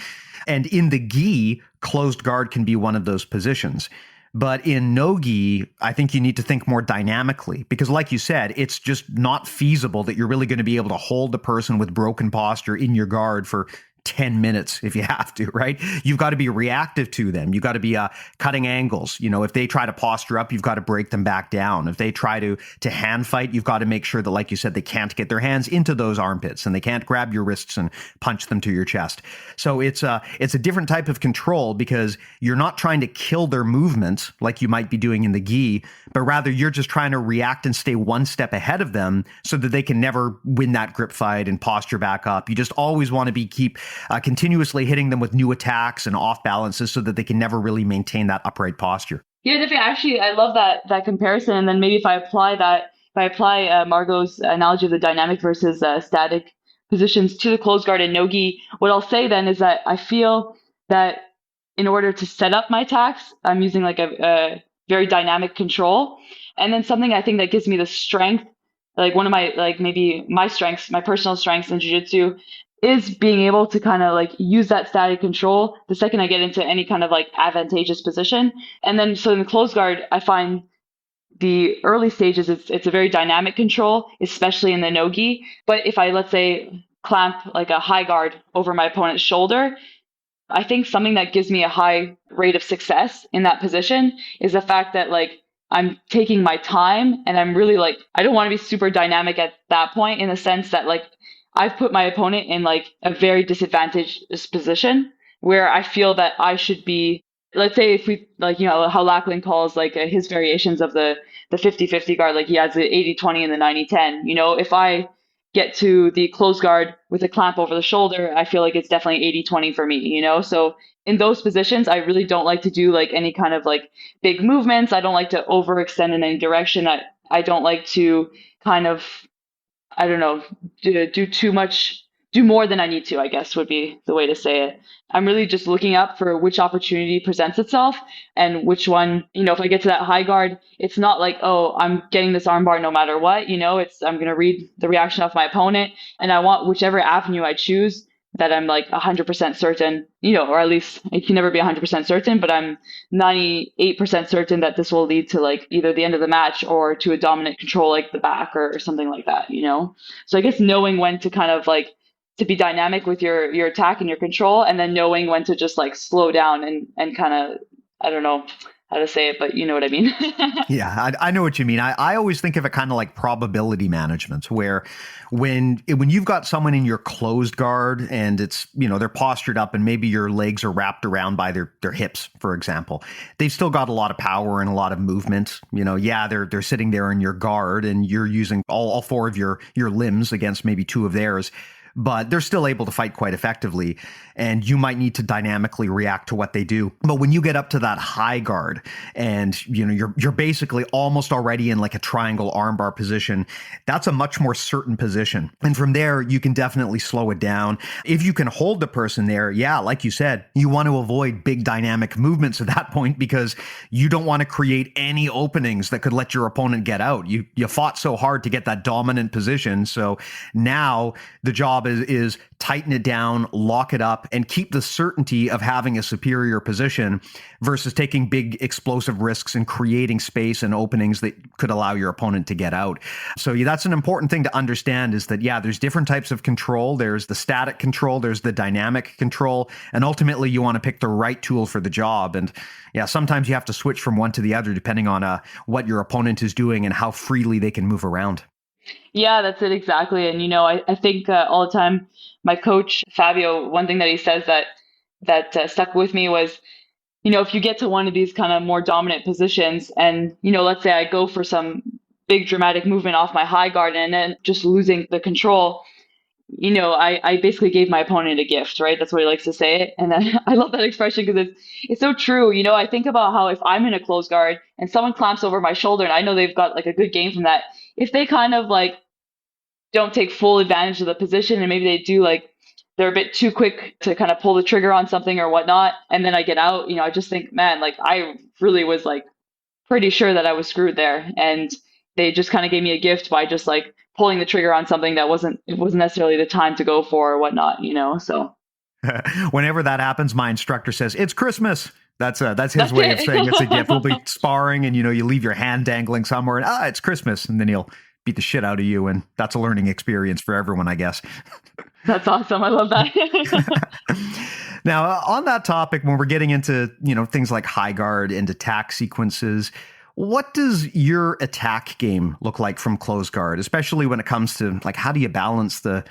Speaker 2: And in the Ghee, closed guard can be one of those positions. But in Nogi, I think you need to think more dynamically because like you said, it's just not feasible that you're really going to be able to hold the person with broken posture in your guard for 10 minutes if you have to, right? You've got to be reactive to them. You've got to be cutting angles. If they try to posture up, you've got to break them back down. If they try to hand fight, you've got to make sure that, like you said, they can't get their hands into those armpits and they can't grab your wrists and punch them to your chest. So it's a different type of control because you're not trying to kill their movement like you might be doing in the Ghee, but rather you're just trying to react and stay one step ahead of them so that they can never win that grip fight and posture back up. You just always want to keep continuously hitting them with new attacks and off balances so that they can never really maintain that upright posture.
Speaker 3: Yeah, definitely. Actually, I love that comparison. And then maybe if I I apply Margot's analogy of the dynamic versus static positions to the closed guard and Nogi, what I'll say then is that I feel that in order to set up my attacks, I'm using like a very dynamic control. And then something I think that gives me the strength, like one of my, like maybe my strengths, my personal strengths in jiu-jitsu is being able to kind of like use that static control the second I get into any kind of like advantageous position. And then so in the closed guard, I find the early stages, it's a very dynamic control, especially in the Nogi. But if I, let's say, clamp like a high guard over my opponent's shoulder, I think something that gives me a high rate of success in that position is the fact that like I'm taking my time and I'm really like, I don't want to be super dynamic at that point in the sense that like I've put my opponent in like a very disadvantaged position where I feel that I should be, let's say if we like, how Lachlan calls like his variations of the 50-50 guard, like he has the 80-20 and the 90-10, if I get to the close guard with a clamp over the shoulder, I feel like it's definitely 80-20 for me, So in those positions, I really don't like to do like any kind of like big movements. I don't like to overextend in any direction. I don't like to kind of, I don't know, do too much, do more than I need to, I guess would be the way to say it. I'm really just looking up for which opportunity presents itself and which one, if I get to that high guard, it's not like, oh, I'm getting this armbar no matter what, I'm going to read the reaction of my opponent and I want whichever avenue I choose that I'm like 100% certain, or at least it can never be 100% certain, but I'm 98% certain that this will lead to like either the end of the match or to a dominant control like the back or something like that, So I guess knowing when to kind of like to be dynamic with your attack and your control, and then knowing when to just like slow down and kind of, I don't know how to say it, but you know what I mean?
Speaker 2: Yeah, I know what you mean. I always think of it kind of like probability management, where when you've got someone in your closed guard and it's, they're postured up and maybe your legs are wrapped around by their hips, for example, they've still got a lot of power and a lot of movement. They're sitting there in your guard and you're using all four of your limbs against maybe two of theirs. But they're still able to fight quite effectively, and you might need to dynamically react to what they do. But when you get up to that high guard and you're basically almost already in like a triangle armbar position, that's a much more certain position. And from there, you can definitely slow it down. If you can hold the person there, yeah, like you said, you want to avoid big dynamic movements at that point because you don't want to create any openings that could let your opponent get out. You fought so hard to get that dominant position. So now the job is tighten it down, lock it up, and keep the certainty of having a superior position versus taking big explosive risks and creating space and openings that could allow your opponent to get out. So that's an important thing to understand is that, there's different types of control. There's the static control, there's the dynamic control, and ultimately you want to pick the right tool for the job. And sometimes you have to switch from one to the other depending on what your opponent is doing and how freely they can move around.
Speaker 3: Yeah, that's it exactly. And, I think all the time, my coach, Fabio, one thing that he says that stuck with me was, if you get to one of these kind of more dominant positions and, let's say I go for some big dramatic movement off my high guard and then just losing the control, I basically gave my opponent a gift, right? That's what he likes to say it. And I love that expression because it's so true. I think about how if I'm in a close guard and someone clamps over my shoulder and I know they've got like a good game from that, if they kind of like don't take full advantage of the position and maybe they do like they're a bit too quick to kind of pull the trigger on something or whatnot, and then I get out, I just think, man, like I really was like pretty sure that I was screwed there, and they just kind of gave me a gift by just like pulling the trigger on something that wasn't necessarily the time to go for or whatnot, so.
Speaker 2: Whenever that happens, my instructor says, "It's Christmas." That's his way of saying it's a gift. We'll be sparring and, you leave your hand dangling somewhere and, it's Christmas. And then he'll beat the shit out of you. And that's a learning experience for everyone, I guess.
Speaker 3: That's awesome. I love that.
Speaker 2: Now, on that topic, when we're getting into, things like high guard and attack sequences, what does your attack game look like from close guard, especially when it comes to like, how do you balance the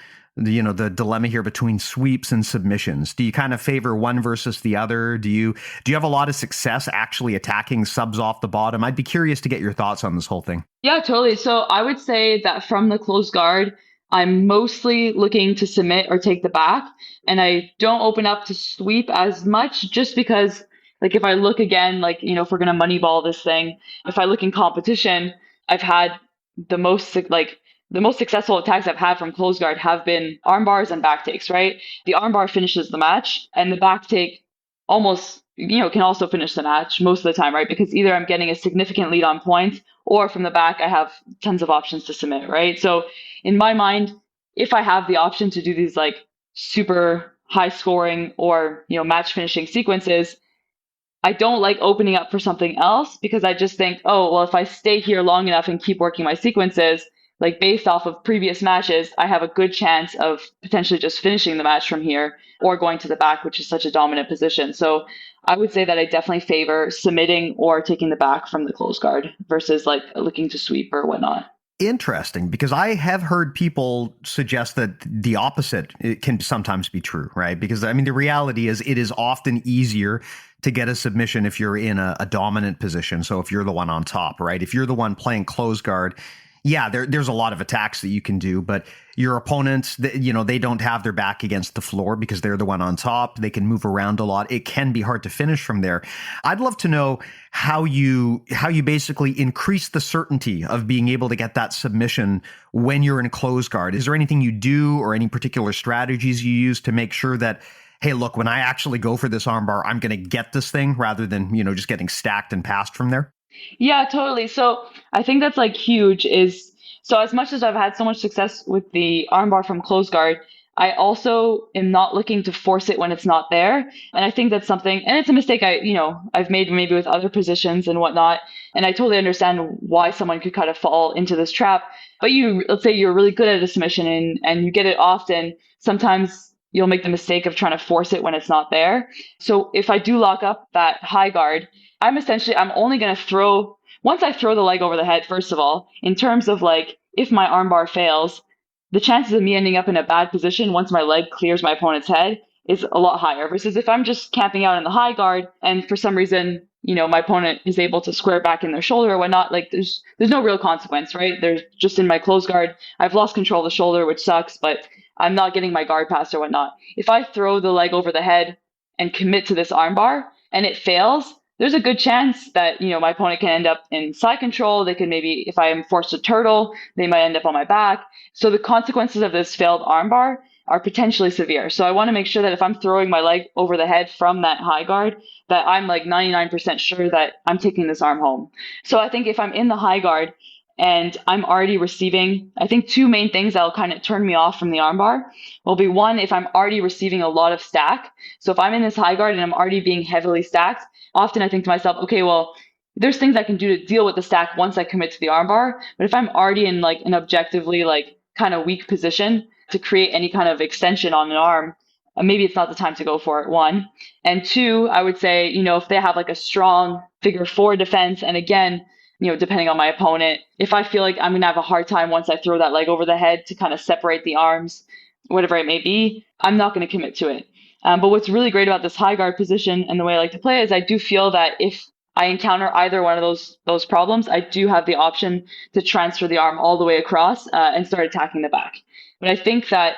Speaker 2: dilemma here between sweeps and submissions? Do you kind of favor one versus the other? Do you have a lot of success actually attacking subs off the bottom? I'd be curious to get your thoughts on this whole thing.
Speaker 3: Yeah, totally. So I would say that from the close guard, I'm mostly looking to submit or take the back, and I don't open up to sweep as much just because, like, if I look again, like, if we're going to moneyball this thing, if I look in competition, I've had the most successful attacks I've had from close guard have been arm bars and back takes, right? The arm bar finishes the match, and the back take almost, can also finish the match most of the time, right? Because either I'm getting a significant lead on points, or from the back, I have tons of options to submit, right? So in my mind, if I have the option to do these like super high scoring or, match finishing sequences, I don't like opening up for something else because I just think, oh, well, if I stay here long enough and keep working my sequences, like based off of previous matches, I have a good chance of potentially just finishing the match from here or going to the back, which is such a dominant position. So I would say that I definitely favor submitting or taking the back from the close guard versus like looking to sweep or whatnot.
Speaker 2: Interesting, because I have heard people suggest that the opposite it can sometimes be true, right? Because I mean, the reality is it is often easier to get a submission if you're in a dominant position. So if you're the one on top, right? If you're the one playing close guard, yeah, there's a lot of attacks that you can do, but your opponents, they don't have their back against the floor because they're the one on top. They can move around a lot. It can be hard to finish from there. I'd love to know how you basically increase the certainty of being able to get that submission when you're in close guard. Is there anything you do or any particular strategies you use to make sure that, hey, look, when I actually go for this armbar, I'm going to get this thing rather than, just getting stacked and passed from there?
Speaker 3: Yeah, totally. So I think that's like huge so as much as I've had so much success with the armbar from close guard, I also am not looking to force it when it's not there. And I think that's something, and it's a mistake I've made maybe with other positions and whatnot. And I totally understand why someone could kind of fall into this trap. But let's say you're really good at a submission and you get it often. Sometimes you'll make the mistake of trying to force it when it's not there. So if I do lock up that high guard, I'm only going to once I throw the leg over the head, first of all, in terms of like, if my armbar fails, the chances of me ending up in a bad position once my leg clears my opponent's head is a lot higher versus if I'm just camping out in the high guard and for some reason, my opponent is able to square back in their shoulder or whatnot, like there's no real consequence, right? There's just in my close guard, I've lost control of the shoulder, which sucks, but I'm not getting my guard passed or whatnot. If I throw the leg over the head and commit to this armbar and it fails, there's a good chance that, my opponent can end up in side control. They can maybe, if I am forced to turtle, they might end up on my back. So the consequences of this failed armbar are potentially severe. So I want to make sure that if I'm throwing my leg over the head from that high guard, that I'm like 99% sure that I'm taking this arm home. So I think if I'm in the high guard and I'm already receiving, I think two main things that'll kind of turn me off from the armbar will be one, if I'm already receiving a lot of stack. So if I'm in this high guard and I'm already being heavily stacked, often I think to myself, okay, well, there's things I can do to deal with the stack once I commit to the armbar. But if I'm already in like an objectively like kind of weak position to create any kind of extension on an arm, maybe it's not the time to go for it, one. And two, I would say, if they have like a strong figure four defense, and again, depending on my opponent, if I feel like I'm going to have a hard time once I throw that leg over the head to kind of separate the arms, whatever it may be, I'm not going to commit to it. But what's really great about this high guard position and the way I like to play is I do feel that if I encounter either one of those problems, I do have the option to transfer the arm all the way across and start attacking the back. But I think that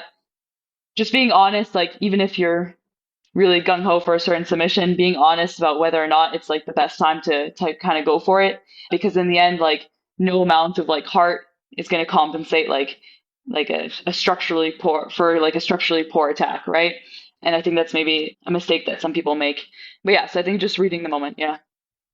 Speaker 3: just being honest, like even if you're really gung-ho for a certain submission, being honest about whether or not it's like the best time to kind of go for it, because in the end, like no amount of like heart is going to compensate like a structurally poor attack, right? And I think that's maybe a mistake that some people make. But yeah, so I think just reading the moment, yeah.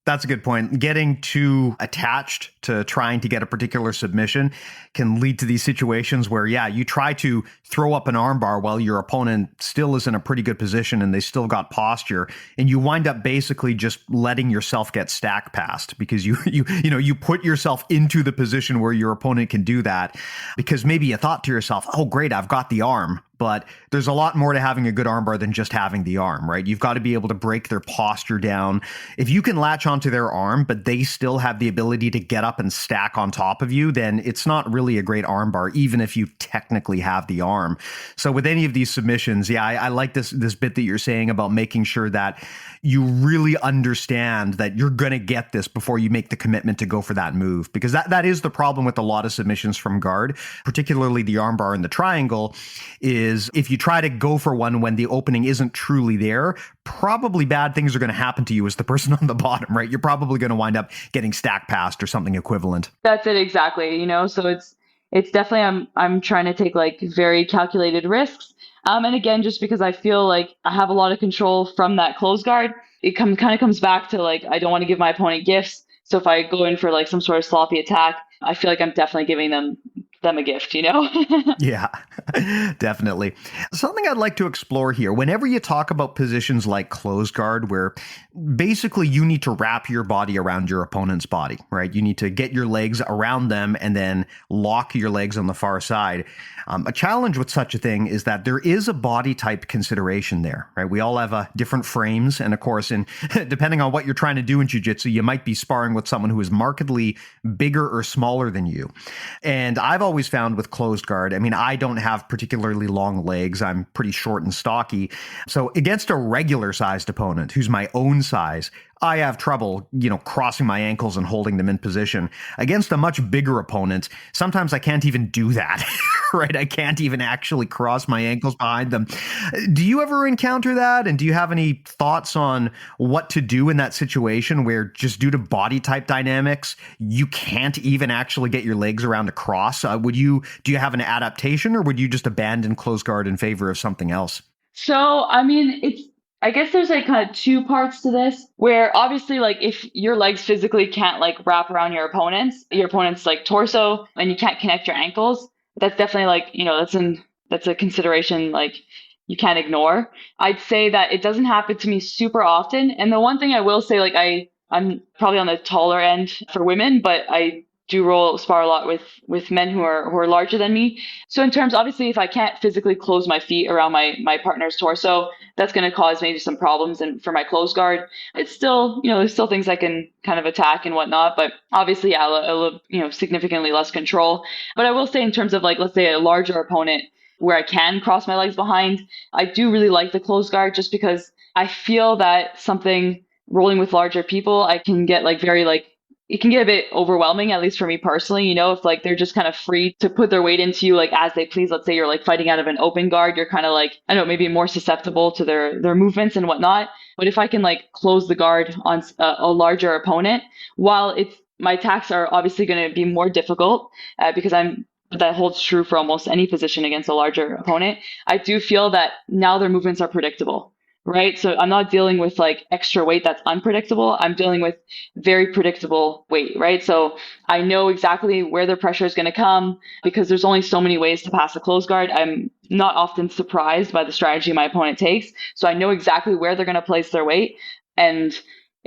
Speaker 2: That's a good point. Getting too attached to trying to get a particular submission can lead to these situations where, yeah, you try to throw up an armbar while your opponent still is in a pretty good position and they still got posture, and you wind up basically just letting yourself get stack passed because you put yourself into the position where your opponent can do that because maybe you thought to yourself, oh, great, I've got the arm. But there's a lot more to having a good armbar than just having the arm, right? You've got to be able to break their posture down. If you can latch onto their arm, but they still have the ability to get up and stack on top of you, then it's not really a great armbar, even if you technically have the arm. So with any of these submissions, yeah, I like this bit that you're saying about making sure that you really understand that you're going to get this before you make the commitment to go for that move. Because that is the problem with a lot of submissions from guard, particularly the armbar and the triangle, is is if you try to go for one when the opening isn't truly there, probably bad things are going to happen to you as the person on the bottom, right? You're probably going to wind up getting stack passed or something equivalent.
Speaker 3: That's it exactly, so it's definitely I'm trying to take like very calculated risks. And again, just because I feel like I have a lot of control from that close guard, it kind of comes back to like I don't want to give my opponent gifts. So if I go in for like some sort of sloppy attack, I feel like I'm definitely giving them a gift,
Speaker 2: Yeah, definitely. Something I'd like to explore here, whenever you talk about positions like close guard, where basically you need to wrap your body around your opponent's body, right? You need to get your legs around them and then lock your legs on the far side. A challenge with such a thing is that there is a body type consideration there, right? We all have different frames. And of course, depending on what you're trying to do in jiu-jitsu, you might be sparring with someone who is markedly bigger or smaller than you. And I've always found with closed guard, I mean, I don't have particularly long legs. I'm pretty short and stocky. So against a regular sized opponent who's my own size, I have trouble, crossing my ankles and holding them in position. Against a much bigger opponent, sometimes I can't even do that, right? I can't even actually cross my ankles behind them. Do you ever encounter that? And do you have any thoughts on what to do in that situation where just due to body type dynamics, you can't even actually get your legs around to cross? Do you have an adaptation, or would you just abandon close guard in favor of something else?
Speaker 3: So, I mean, I guess there's like kind of two parts to this, where obviously like if your legs physically can't like wrap around your opponent's like torso, and you can't connect your ankles, that's definitely like, that's a consideration like you can't ignore. I'd say that it doesn't happen to me super often. And the one thing I will say, like I'm probably on the taller end for women, but I do spar a lot with men who are larger than me. So in terms, obviously, if I can't physically close my feet around my partner's torso, that's going to cause maybe some problems. And for my close guard, it's still, there's still things I can kind of attack and whatnot, but obviously, yeah, significantly less control. But I will say in terms of like, let's say a larger opponent where I can cross my legs behind, I do really like the close guard just because I feel that something rolling with larger people, I can get like very like, it can get a bit overwhelming, at least for me personally, if like they're just kind of free to put their weight into you like as they please. Let's say you're like fighting out of an open guard, you're kind of like, I don't know, maybe more susceptible to their movements and whatnot. But if I can like close the guard on a larger opponent, while my attacks are obviously going to be more difficult because that holds true for almost any position against a larger opponent, I do feel that now their movements are predictable. Right. So I'm not dealing with like extra weight that's unpredictable. I'm dealing with very predictable weight. Right. So I know exactly where the pressure is going to come because there's only so many ways to pass a close guard. I'm not often surprised by the strategy my opponent takes. So I know exactly where they're going to place their weight. And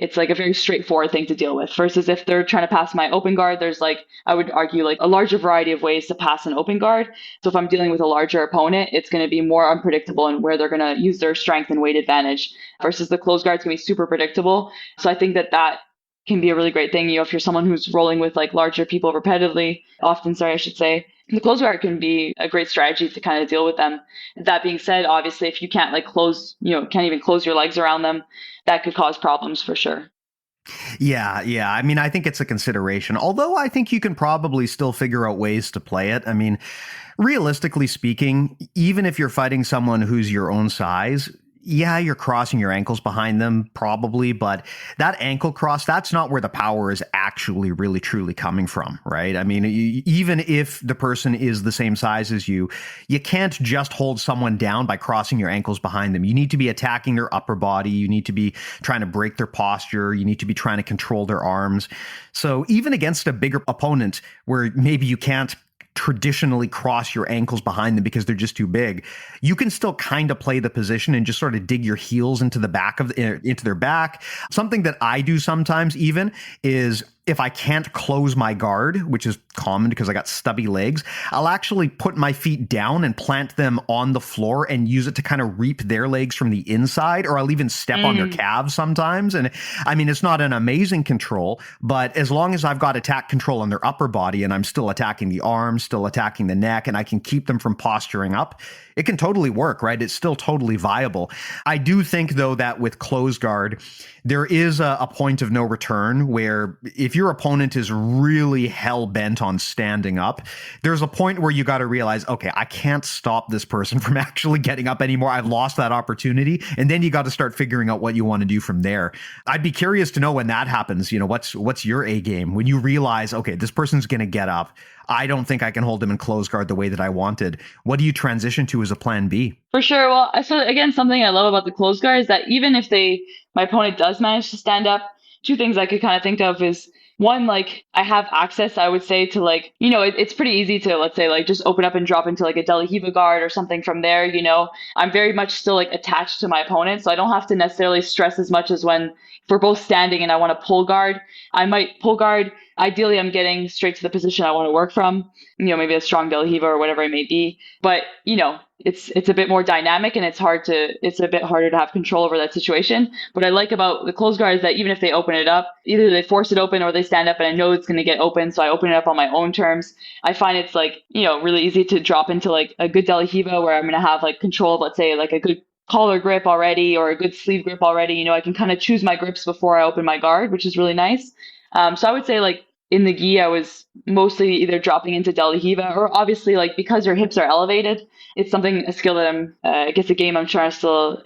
Speaker 3: it's like a very straightforward thing to deal with versus if they're trying to pass my open guard, there's like, I would argue like a larger variety of ways to pass an open guard. So if I'm dealing with a larger opponent, it's going to be more unpredictable in where they're going to use their strength and weight advantage versus the close guard's going to be super predictable. So I think that can be a really great thing. If you're someone who's rolling with like larger people repetitively, I should say, the close guard can be a great strategy to kind of deal with them. That being said, obviously, if you can't like can't even close your legs around them, that could cause problems for sure.
Speaker 2: Yeah. I mean, I think it's a consideration, although I think you can probably still figure out ways to play it. I mean, realistically speaking, even if you're fighting someone who's your own size, yeah, you're crossing your ankles behind them probably, but that ankle cross, that's not where the power is actually really truly coming from, right? I mean, even if the person is the same size as you can't just hold someone down by crossing your ankles behind them. You need to be attacking their upper body. You need to be trying to break their posture. You need to be trying to control their arms. So even against a bigger opponent where maybe you can't traditionally cross your ankles behind them because they're just too big, you can still kind of play the position and just sort of dig your heels into into their back. Something that I do sometimes even is if I can't close my guard, which is common because I got stubby legs, I'll actually put my feet down and plant them on the floor and use it to kind of reap their legs from the inside, or I'll even step on their calves sometimes. And I mean, it's not an amazing control, but as long as I've got attack control on their upper body and I'm still attacking the arms, still attacking the neck, and I can keep them from posturing up, it can totally work, right? It's still totally viable. I do think, though, that with close guard, there is a point of no return where if your opponent is really hell-bent on standing up, there's a point where you got to realize, okay, I can't stop this person from actually getting up anymore. I've lost that opportunity. And then you got to start figuring out what you want to do from there. I'd be curious to know when that happens, what's your A game? When you realize, okay, this person's going to get up. I don't think I can hold him in close guard the way that I wanted. What do you transition to as a plan B?
Speaker 3: For sure. Well, so again, something I love about the close guard is that even if my opponent does manage to stand up, two things I could kind of think of is one, like I have access, I would say, to like, it's pretty easy to, let's say, like just open up and drop into like a Delahiva guard or something from there. I'm very much still like attached to my opponent. So I don't have to necessarily stress as much as when if we're both standing and I want to pull guard. I might pull guard. Ideally, I'm getting straight to the position I want to work from, maybe a strong Delahiva or whatever it may be. But, it's a bit more dynamic and it's a bit harder to have control over that situation. What I like about the close guard is that even if they open it up, either they force it open or they stand up and I know it's going to get open. So I open it up on my own terms. I find it's like, really easy to drop into like a good Delahiva where I'm going to have like control of, let's say, like a good collar grip already or a good sleeve grip already. I can kind of choose my grips before I open my guard, which is really nice. So I would say like in the Ghee, I was mostly either dropping into Delahiva or obviously like because your hips are elevated, it's a skill that I guess a game I'm trying to still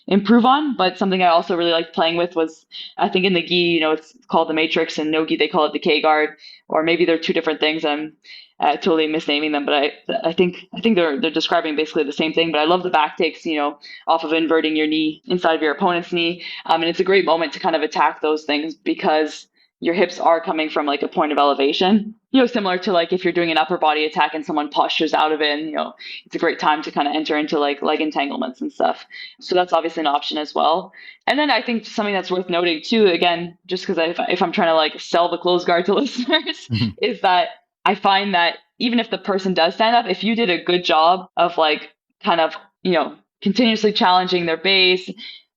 Speaker 3: improve on. But something I also really liked playing with was, I think in the Ghee, it's called the Matrix, and Nogi, they call it the K guard, or maybe they're two different things. I'm totally misnaming them, but I think they're describing basically the same thing. But I love the back takes, off of inverting your knee inside of your opponent's knee. And it's a great moment to kind of attack those things because your hips are coming from like a point of elevation, similar to like if you're doing an upper body attack and someone postures out of it, and, it's a great time to kind of enter into like leg entanglements and stuff. So that's obviously an option as well. And then I think something that's worth noting too, again, just because if I'm trying to like sell the close guard to listeners, is that I find that even if the person does stand up, if you did a good job of like kind of, continuously challenging their base,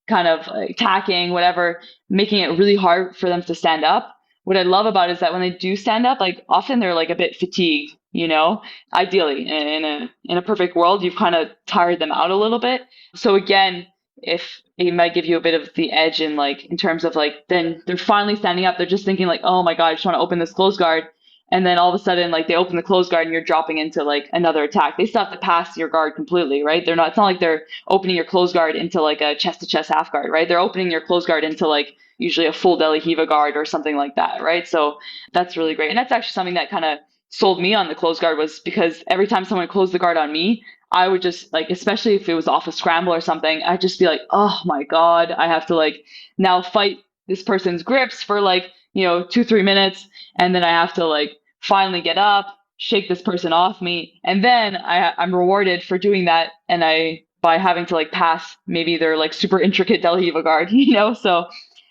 Speaker 3: kind of attacking, whatever, making it really hard for them to stand up. What I love about it is that when they do stand up, like often they're like a bit fatigued, ideally in a perfect world, you've kind of tired them out a little bit. So again, if it might give you a bit of the edge in terms of like, then they're finally standing up. They're just thinking like, oh my God, I just want to open this close guard. And then all of a sudden, like they open the close guard and you're dropping into like another attack. They still have to pass your guard completely, right? It's not like they're opening your close guard into like a chest to chest half guard, right? They're opening your close guard into like usually a full Delahiva guard or something like that, right? So that's really great. And that's actually something that kind of sold me on the close guard, was because every time someone closed the guard on me, I would just like, especially if it was off a scramble or something, I'd just be like, oh my God, I have to like now fight this person's grips for like, 2-3 minutes. And then I have to like finally get up, shake this person off me. And then I'm rewarded for doing that. And by having to like pass maybe their like super intricate Delahiva guard, so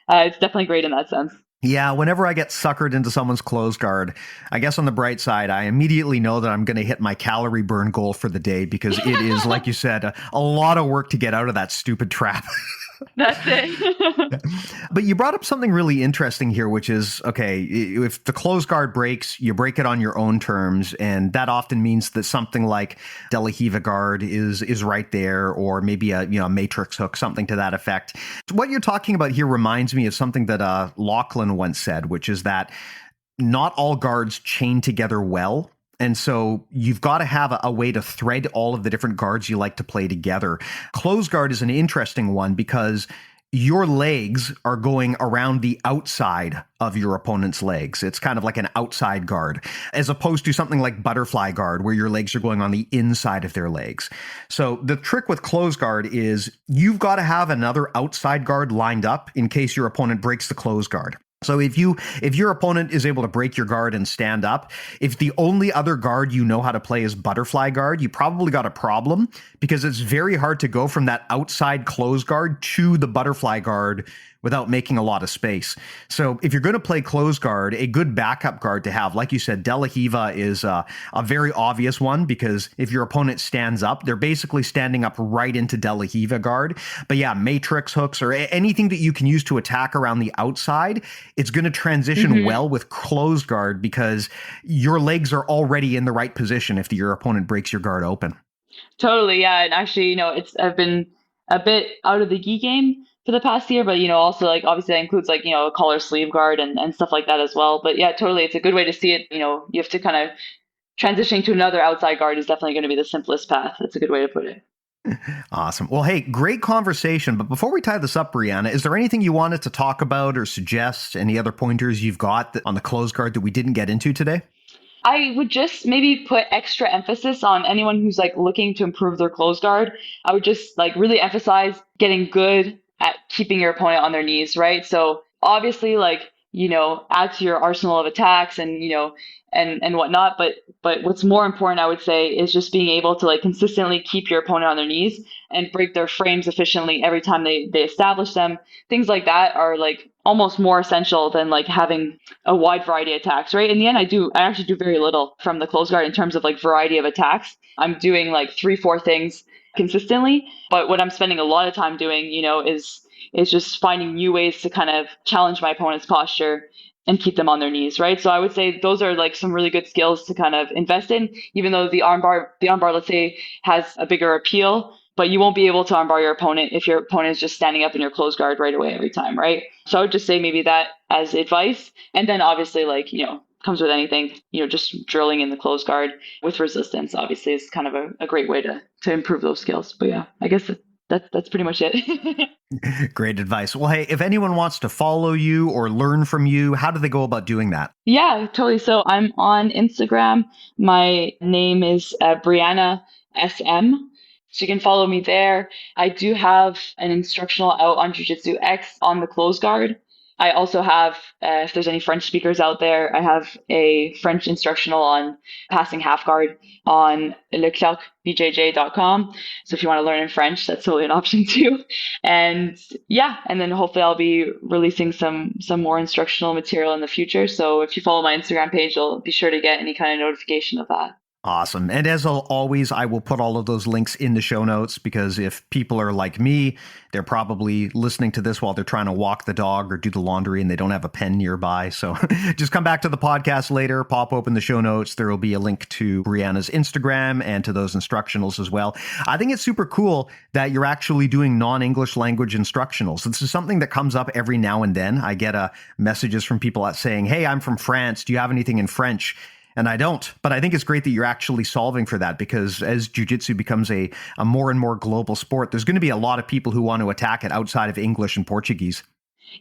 Speaker 3: it's definitely great in that sense.
Speaker 2: Yeah, whenever I get suckered into someone's close guard, I guess on the bright side, I immediately know that I'm going to hit my calorie burn goal for the day, because it is, like you said, a lot of work to get out of that stupid trap.
Speaker 3: That's it.
Speaker 2: But you brought up something really interesting here, which is, okay, if the close guard breaks, you break it on your own terms. And that often means that something like Delahiva guard is right there, or maybe a matrix hook, something to that effect. What you're talking about here reminds me of something that Lachlan once said, which is that not all guards chain together well. And so you've got to have a way to thread all of the different guards you like to play together. Close guard is an interesting one because your legs are going around the outside of your opponent's legs. It's kind of like an outside guard, as opposed to something like butterfly guard, where your legs are going on the inside of their legs. So the trick with close guard is you've got to have another outside guard lined up in case your opponent breaks the close guard. So if your opponent is able to break your guard and stand up, if the only other guard you know how to play is butterfly guard, you probably got a problem, because it's very hard to go from that outside close guard to the butterfly guard without making a lot of space. So if you're going to play close guard, a good backup guard to have, like you said, Delahiva is a very obvious one, because if your opponent stands up, they're basically standing up right into Delahiva guard. But yeah, matrix hooks or anything that you can use to attack around the outside, it's going to transition well with close guard, because your legs are already in the right position if your opponent breaks your guard open.
Speaker 3: Totally, yeah. And actually, I've been a bit out of the Ghee game for the past year, but also like obviously that includes like, a collar sleeve guard and stuff like that as well. But yeah, totally. It's a good way to see it. You have to kind of transitioning to another outside guard is definitely going to be the simplest path. That's a good way to put it.
Speaker 2: Awesome. Well, hey, great conversation. But before we tie this up, Brianna, is there anything you wanted to talk about or suggest? Any other pointers you've got on the close guard that we didn't get into today?
Speaker 3: I would just maybe put extra emphasis on anyone who's like looking to improve their close guard. I would just like really emphasize getting good at keeping your opponent on their knees, right? So obviously like, add to your arsenal of attacks and, and whatnot. But what's more important, I would say, is just being able to like consistently keep your opponent on their knees and break their frames efficiently every time they establish them. Things like that are like almost more essential than like having a wide variety of attacks, right? In the end, I actually do very little from the close guard in terms of like variety of attacks. I'm doing like 3-4 things consistently, but what I'm spending a lot of time doing, is just finding new ways to kind of challenge my opponent's posture and keep them on their knees, right? So I would say those are like some really good skills to kind of invest in, even though the armbar, let's say, has a bigger appeal, but you won't be able to armbar your opponent if your opponent is just standing up in your close guard right away every time, right? So I would just say maybe that as advice. And then obviously like, comes with anything, just drilling in the close guard with resistance, obviously is kind of a great way to improve those skills. But yeah, I guess that's pretty much it.
Speaker 2: Great advice. Well, hey, if anyone wants to follow you or learn from you, how do they go about doing that?
Speaker 3: Yeah, totally. So I'm on Instagram. My name is Brianna SM. So you can follow me there. I do have an instructional out on Jiu Jitsu X on the close guard. I also have, if there's any French speakers out there, I have a French instructional on passing half guard on Leclerc, BJJ.com. So if you want to learn in French, that's totally an option too. And yeah, and then hopefully I'll be releasing some more instructional material in the future. So if you follow my Instagram page, you'll be sure to get any kind of notification of that.
Speaker 2: Awesome. And as always, I will put all of those links in the show notes because if people are like me, they're probably listening to this while they're trying to walk the dog or do the laundry and they don't have a pen nearby. So just come back to the podcast later, pop open the show notes. There will be a link to Brianna's Instagram and to those instructionals as well. I think it's super cool that you're actually doing non-English language instructionals. This is something that comes up every now and then. I get messages from people saying, hey, I'm from France. Do you have anything in French? And I don't, but I think it's great that you're actually solving for that because as jiu-jitsu becomes a more and more global sport, there's going to be a lot of people who want to attack it outside of English and Portuguese.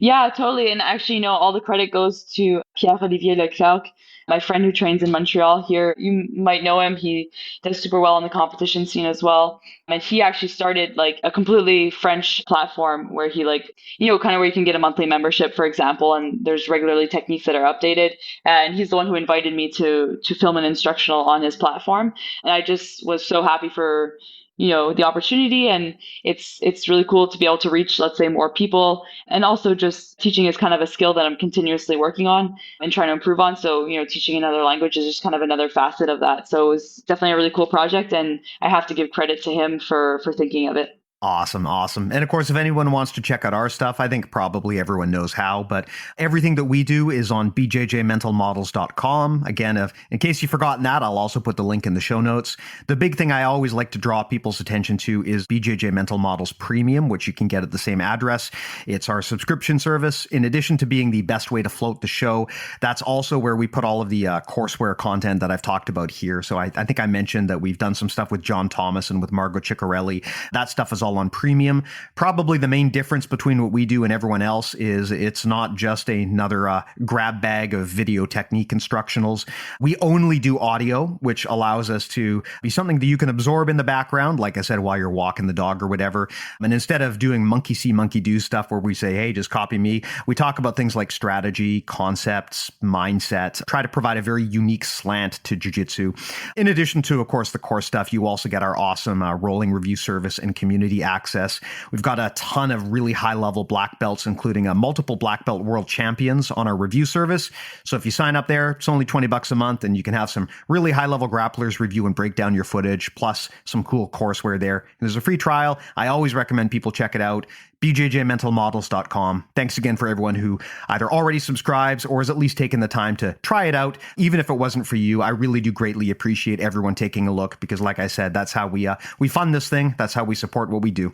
Speaker 3: Yeah, totally. And actually, all the credit goes to Pierre-Olivier Leclerc, my friend who trains in Montreal here. You might know him. He does super well on the competition scene as well. And he actually started like a completely French platform where he like, kind of where you can get a monthly membership, for example, and there's regularly techniques that are updated. And he's the one who invited me to film an instructional on his platform. And I just was so happy for the opportunity, and it's really cool to be able to reach, let's say, more people. And also just teaching is kind of a skill that I'm continuously working on and trying to improve on. So, teaching another language is just kind of another facet of that. So it was definitely a really cool project, and I have to give credit to him for thinking of it.
Speaker 2: Awesome. And of course, if anyone wants to check out our stuff, I think probably everyone knows how, but everything that we do is on bjjmentalmodels.com. Again, in case you've forgotten that, I'll also put the link in the show notes. The big thing I always like to draw people's attention to is BJJ Mental Models Premium, which you can get at the same address. It's our subscription service. In addition to being the best way to float the show, that's also where we put all of the courseware content that I've talked about here. So I think I mentioned that we've done some stuff with John Thomas and with Margot Ciccarelli. That stuff is all on Premium. Probably the main difference between what we do and everyone else is it's not just another grab bag of video technique instructionals. We only do audio, which allows us to be something that you can absorb in the background, like I said, while you're walking the dog or whatever. And instead of doing monkey see, monkey do stuff where we say, hey, just copy me, we talk about things like strategy, concepts, mindset, try to provide a very unique slant to jiu-jitsu. In addition to, of course, the core stuff, you also get our awesome rolling review service and community access. We've got a ton of really high-level black belts, including multiple black belt world champions on our review service. So if you sign up there, it's only $20 a month, and you can have some really high-level grapplers review and break down your footage, plus some cool courseware there. And there's a free trial. I always recommend people check it out. bjjmentalmodels.com. Thanks again for everyone who either already subscribes or has at least taken the time to try it out. Even if it wasn't for you, I really do greatly appreciate everyone taking a look because, like I said, that's how we fund this thing. That's how we support what we do.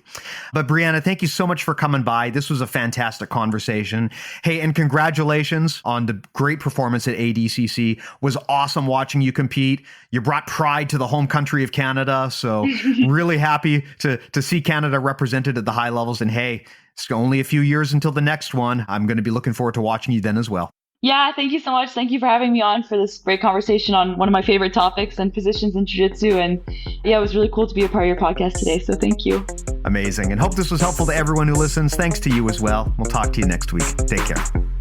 Speaker 2: But Brianna, thank you so much for coming by. This was a fantastic conversation. Hey, and congratulations on the great performance at ADCC. Was awesome watching you compete. You brought pride to the home country of Canada. So really happy to see Canada represented at the high levels. And hey, it's only a few years until the next one. I'm going to be looking forward to watching you then as well.
Speaker 3: Yeah, thank you so much. Thank you for having me on for this great conversation on one of my favorite topics and positions in jiu-jitsu. And yeah, it was really cool to be a part of your podcast today. So thank you.
Speaker 2: Amazing. And hope this was helpful to everyone who listens. Thanks to you as well. We'll talk to you next week. Take care.